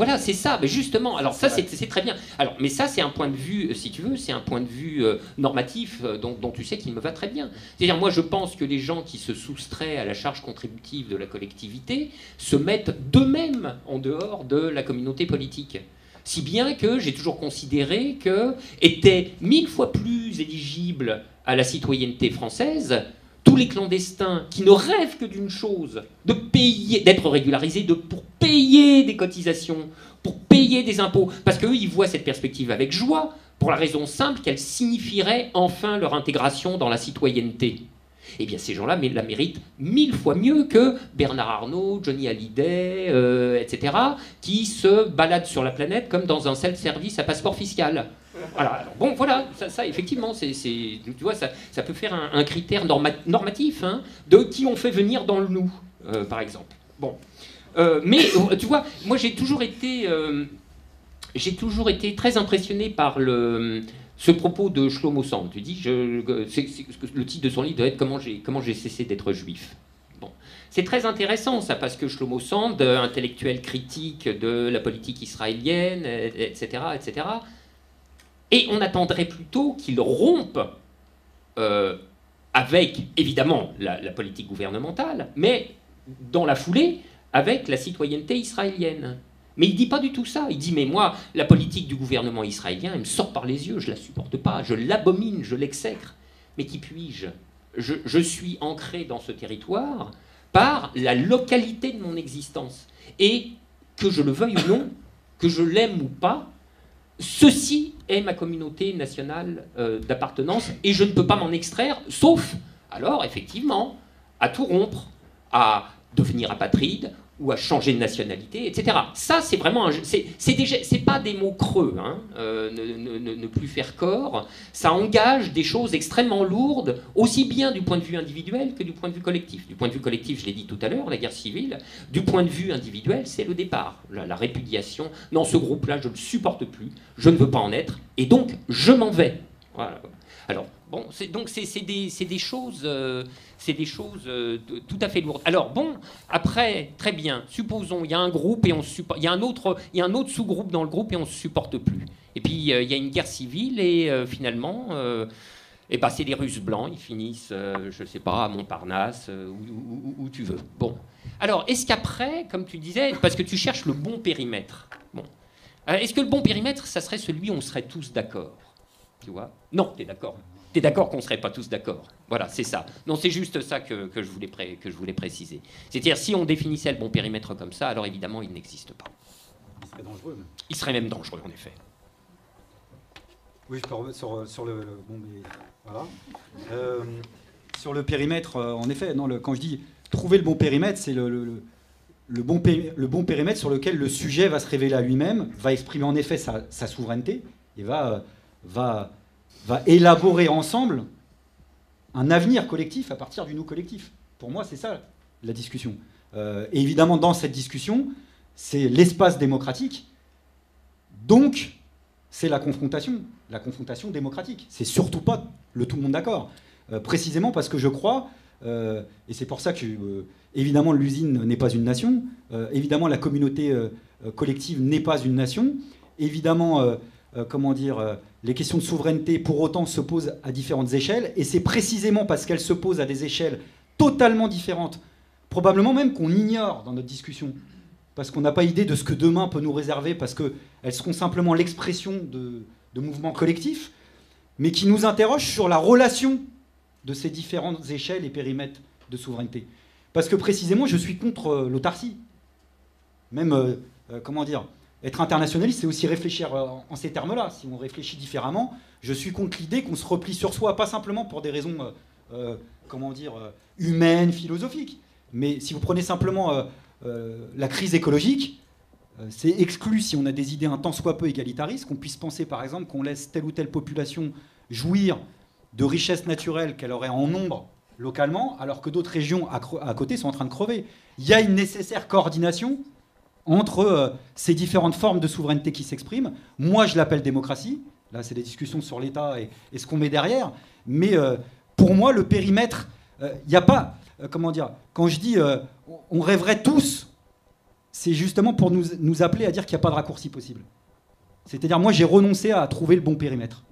[SPEAKER 3] Mais justement, alors ça, c'est très bien. Alors, mais ça, c'est un point de vue, si tu veux, c'est un point de vue normatif dont tu sais qu'il me va très bien. C'est-à-dire, moi, je pense que les gens qui se soustraient à la charge contributive de la collectivité se mettent d'eux-mêmes en dehors de la communauté politique. Si bien que j'ai toujours considéré que étaient 1000 fois plus éligibles à la citoyenneté française tous les clandestins qui ne rêvent que d'une chose, de payer, d'être régularisés, pour payer des cotisations, pour payer des impôts, parce qu'eux, ils voient cette perspective avec joie, pour la raison simple qu'elle signifierait enfin leur intégration dans la citoyenneté. Eh bien, ces gens-là la méritent 1000 fois mieux que Bernard Arnault, Johnny Hallyday, etc., qui se baladent sur la planète comme dans un self-service à passeport fiscal. Voilà. Alors, bon, voilà, ça effectivement, tu vois, ça peut faire un critère normatif hein, de qui on fait venir dans le nous, par exemple. Bon. Mais, tu vois, moi j'ai toujours été très impressionné par ce propos de Shlomo Sand. Tu dis, le titre de son livre doit être Comment j'ai cessé d'être juif. Bon. C'est très intéressant ça, parce que Shlomo Sand, intellectuel critique de la politique israélienne, etc., etc., et on attendrait plutôt qu'il rompe avec, évidemment, la politique gouvernementale, mais dans la foulée, avec la citoyenneté israélienne. Mais il ne dit pas du tout ça. Il dit, mais moi, la politique du gouvernement israélien, elle me sort par les yeux, je ne la supporte pas, je l'abomine, je l'exècre. Mais qui puis-je ? Je suis ancré dans ce territoire par la localité de mon existence. Et que je le veuille ou non, que je l'aime ou pas, ceci est ma communauté nationale d'appartenance et je ne peux pas m'en extraire, sauf, alors, effectivement, à tout rompre, à devenir apatride ou à changer de nationalité, etc. Ça, c'est vraiment... c'est pas des mots creux, hein, ne plus faire corps. Ça engage des choses extrêmement lourdes, aussi bien du point de vue individuel que du point de vue collectif. Du point de vue collectif, je l'ai dit tout à l'heure, la guerre civile. Du point de vue individuel, c'est le départ, la répudiation. Non, ce groupe-là, je ne le supporte plus, je ne veux pas en être, et donc, je m'en vais. Voilà. Alors, bon, c'est des choses tout à fait lourdes. Alors, bon, après, très bien, supposons, il y a un groupe et il y a un autre sous-groupe dans le groupe et on ne se supporte plus. Et puis, il y a une guerre civile et finalement, c'est les Russes blancs, ils finissent, je ne sais pas, à Montparnasse, où tu veux. Bon. Alors, est-ce qu'après, comme tu disais, parce que tu cherches le bon périmètre, bon, est-ce que le bon périmètre, ça serait celui où on serait tous d'accord ? Tu vois ? Non, t'es d'accord. T'es d'accord qu'on ne serait pas tous d'accord. Voilà, c'est ça. Non, c'est juste ça que je voulais préciser. C'est-à-dire, si on définissait le bon périmètre comme ça, alors évidemment, il n'existe pas.
[SPEAKER 2] Il serait dangereux. Même.
[SPEAKER 3] Il serait même dangereux, en effet.
[SPEAKER 2] Oui, je peux remettre sur le bon, mais voilà. Sur le périmètre, en effet, non, quand je dis trouver le bon périmètre, c'est le bon périmètre sur lequel le sujet va se révéler à lui-même, va exprimer en effet sa souveraineté et va élaborer ensemble un avenir collectif à partir du nous collectif. Pour moi, c'est ça la discussion. Et évidemment, dans cette discussion, c'est l'espace démocratique. Donc, c'est la confrontation démocratique. C'est surtout pas le tout le monde d'accord. Précisément parce que je crois, et c'est pour ça que, évidemment, l'usine n'est pas une nation, évidemment, la communauté collective n'est pas une nation, évidemment... les questions de souveraineté, pour autant, se posent à différentes échelles, et c'est précisément parce qu'elles se posent à des échelles totalement différentes, probablement même qu'on ignore dans notre discussion, parce qu'on n'a pas idée de ce que demain peut nous réserver, parce qu'elles seront simplement l'expression de mouvements collectifs, mais qui nous interrogent sur la relation de ces différentes échelles et périmètres de souveraineté. Parce que précisément, je suis contre l'autarcie. Même, être internationaliste, c'est aussi réfléchir en ces termes-là. Si on réfléchit différemment, je suis contre l'idée qu'on se replie sur soi, pas simplement pour des raisons, humaines, philosophiques. Mais si vous prenez simplement la crise écologique, c'est exclu, si on a des idées un tant soit peu égalitaristes, qu'on puisse penser, par exemple, qu'on laisse telle ou telle population jouir de richesses naturelles qu'elle aurait en nombre localement, alors que d'autres régions à côté sont en train de crever. Il y a une nécessaire coordination entre ces différentes formes de souveraineté qui s'expriment. Moi, je l'appelle démocratie. Là, c'est des discussions sur l'État et ce qu'on met derrière. Mais pour moi, le périmètre, il n'y a pas... comment dire ? Quand je dis on rêverait tous, c'est justement pour nous appeler à dire qu'il n'y a pas de raccourci possible. C'est-à-dire, moi, j'ai renoncé à trouver le bon périmètre.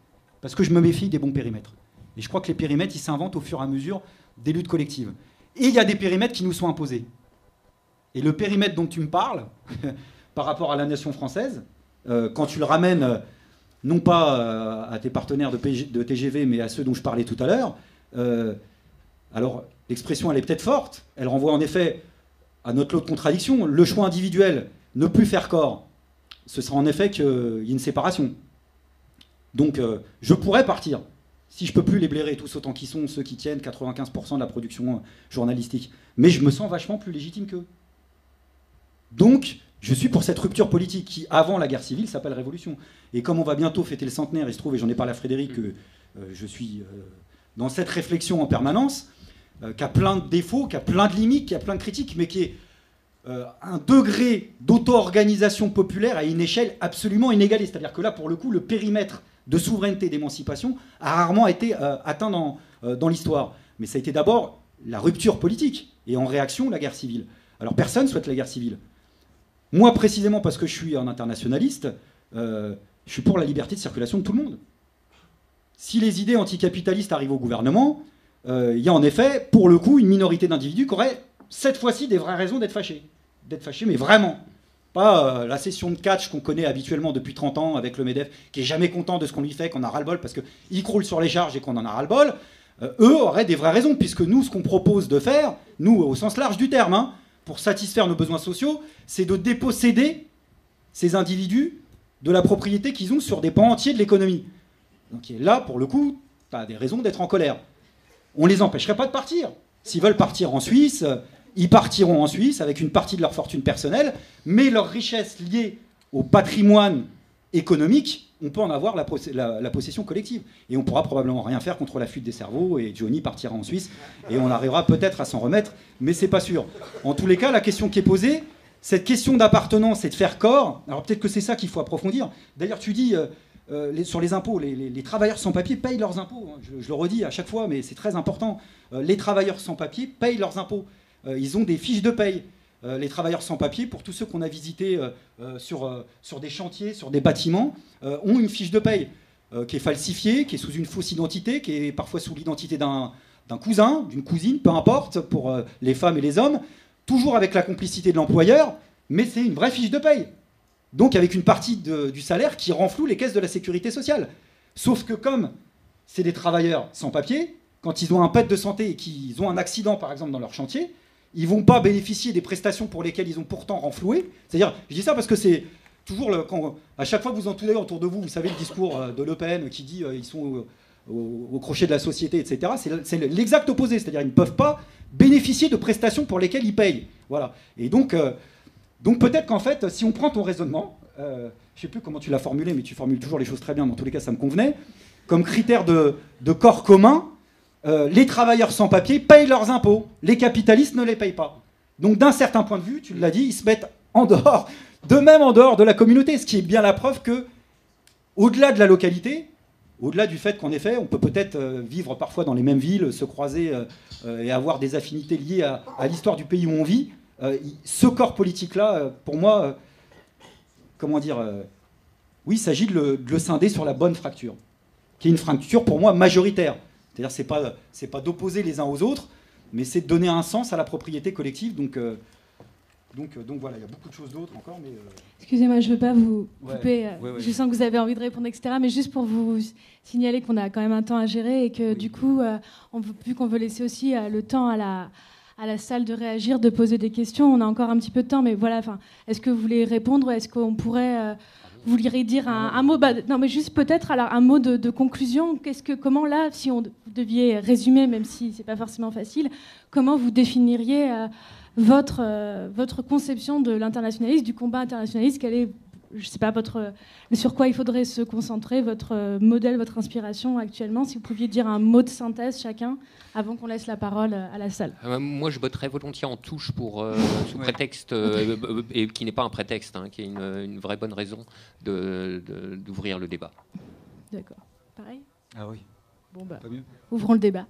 [SPEAKER 2] Parce que je me méfie des bons périmètres. Et je crois que les périmètres, ils s'inventent au fur et à mesure des luttes collectives. Et il y a des périmètres qui nous sont imposés. Et le périmètre dont tu me parles, par rapport à la nation française, quand tu le ramènes, non pas à tes partenaires de TGV, mais à ceux dont je parlais tout à l'heure, alors l'expression, elle est peut-être forte, elle renvoie en effet à notre lot de contradictions. Le choix individuel, ne plus faire corps, ce sera en effet qu'il y ait une séparation. Donc je pourrais partir, si je ne peux plus les blairer tous autant qu'ils sont, ceux qui tiennent 95% de la production journalistique. Mais je me sens vachement plus légitime qu'eux. Donc, je suis pour cette rupture politique qui, avant la guerre civile, s'appelle révolution. Et comme on va bientôt fêter le centenaire, il se trouve, et j'en ai parlé à Frédéric, que je suis dans cette réflexion en permanence, qui a plein de défauts, qui a plein de limites, qui a plein de critiques, mais qui est un degré d'auto-organisation populaire à une échelle absolument inégalée. C'est-à-dire que là, pour le coup, le périmètre de souveraineté et d'émancipation a rarement été atteint dans l'histoire. Mais ça a été d'abord la rupture politique, et en réaction, la guerre civile. Alors personne ne souhaite la guerre civile. Moi, précisément parce que je suis un internationaliste, je suis pour la liberté de circulation de tout le monde. Si les idées anticapitalistes arrivent au gouvernement, il y a en effet, pour le coup, une minorité d'individus qui auraient, cette fois-ci, des vraies raisons d'être fâchés. D'être fâchés, mais vraiment. Pas la session de catch qu'on connaît habituellement depuis 30 ans avec le MEDEF, qui est jamais content de ce qu'on lui fait, qu'on a ras-le-bol, parce qu'il croule sur les charges et qu'on en a ras-le-bol. Eux auraient des vraies raisons, puisque nous, ce qu'on propose de faire, nous, au sens large du terme, hein, pour satisfaire nos besoins sociaux, c'est de déposséder ces individus de la propriété qu'ils ont sur des pans entiers de l'économie. Donc là, pour le coup, tu as des raisons d'être en colère. On ne les empêcherait pas de partir. S'ils veulent partir en Suisse, ils partiront en Suisse avec une partie de leur fortune personnelle, mais leur richesse liée au patrimoine économique, on peut en avoir la possession collective. Et on pourra probablement rien faire contre la fuite des cerveaux, et Johnny partira en Suisse, et on arrivera peut-être à s'en remettre, mais c'est pas sûr. En tous les cas, la question qui est posée, cette question d'appartenance et de faire corps, alors peut-être que c'est ça qu'il faut approfondir. D'ailleurs, tu dis, sur les impôts, les travailleurs sans papier payent leurs impôts. Je le redis à chaque fois, mais c'est très important. Les travailleurs sans papier payent leurs impôts. Ils ont des fiches de paye. Les travailleurs sans papier, pour tous ceux qu'on a visités sur des chantiers, sur des bâtiments, ont une fiche de paye qui est falsifiée, qui est sous une fausse identité, qui est parfois sous l'identité d'un cousin, d'une cousine, peu importe, pour les femmes et les hommes, toujours avec la complicité de l'employeur, mais c'est une vraie fiche de paye. Donc avec une partie du salaire qui renfloue les caisses de la sécurité sociale. Sauf que comme c'est des travailleurs sans papier, quand ils ont un pet de santé et qu'ils ont un accident, par exemple, dans leur chantier, ils ne vont pas bénéficier des prestations pour lesquelles ils ont pourtant renfloué. C'est-à-dire, je dis ça parce que c'est toujours, à chaque fois que vous entendez autour de vous, vous savez le discours de Le Pen qui dit ils sont au crochet de la société, etc. C'est l'exact opposé, c'est-à-dire ils ne peuvent pas bénéficier de prestations pour lesquelles ils payent. Voilà. Et donc peut-être qu'en fait, si on prend ton raisonnement, je ne sais plus comment tu l'as formulé, mais tu formules toujours les choses très bien, dans tous les cas ça me convenait, comme critère de corps commun, les travailleurs sans papier payent leurs impôts, les capitalistes ne les payent pas. Donc d'un certain point de vue, tu l'as dit, ils se mettent en dehors, d'eux-mêmes en dehors de la communauté, ce qui est bien la preuve que, au-delà de la localité, au-delà du fait qu'en effet, on peut peut-être vivre parfois dans les mêmes villes, se croiser et avoir des affinités liées à l'histoire du pays où on vit, ce corps politique-là, pour moi, oui, il s'agit de le scinder sur la bonne fracture, qui est une fracture pour moi majoritaire. C'est-à-dire c'est pas d'opposer les uns aux autres, mais c'est de donner un sens à la propriété collective. Donc voilà, il y a beaucoup de choses d'autres encore. Mais
[SPEAKER 1] Excusez-moi, je ne veux pas vous couper.
[SPEAKER 2] Ouais.
[SPEAKER 1] Je sens que vous avez envie de répondre, etc. Mais juste pour vous signaler qu'on a quand même un temps à gérer et que du coup, vu qu'on veut laisser aussi le temps à la salle de réagir, de poser des questions, on a encore un petit peu de temps. Mais voilà, est-ce que vous voulez répondre? Est-ce qu'on pourrait... Vous vouliez dire un mot, non, mais juste peut-être alors un mot de conclusion. Comment là, si on deviez résumer, même si c'est pas forcément facile, comment vous définiriez votre conception de l'internationalisme, du combat internationaliste? Quelle est je sais pas, sur quoi il faudrait se concentrer, votre modèle, votre inspiration actuellement. Si vous pouviez dire un mot de synthèse chacun avant qu'on laisse la parole à la salle.
[SPEAKER 3] Moi, je botterais volontiers en touche sous prétexte, et qui n'est pas un prétexte, qui est une vraie bonne raison d'ouvrir le débat.
[SPEAKER 1] D'accord. Pareil ?
[SPEAKER 2] Ah oui.
[SPEAKER 1] Bon,
[SPEAKER 2] Pas mieux.
[SPEAKER 1] ouvrons le débat.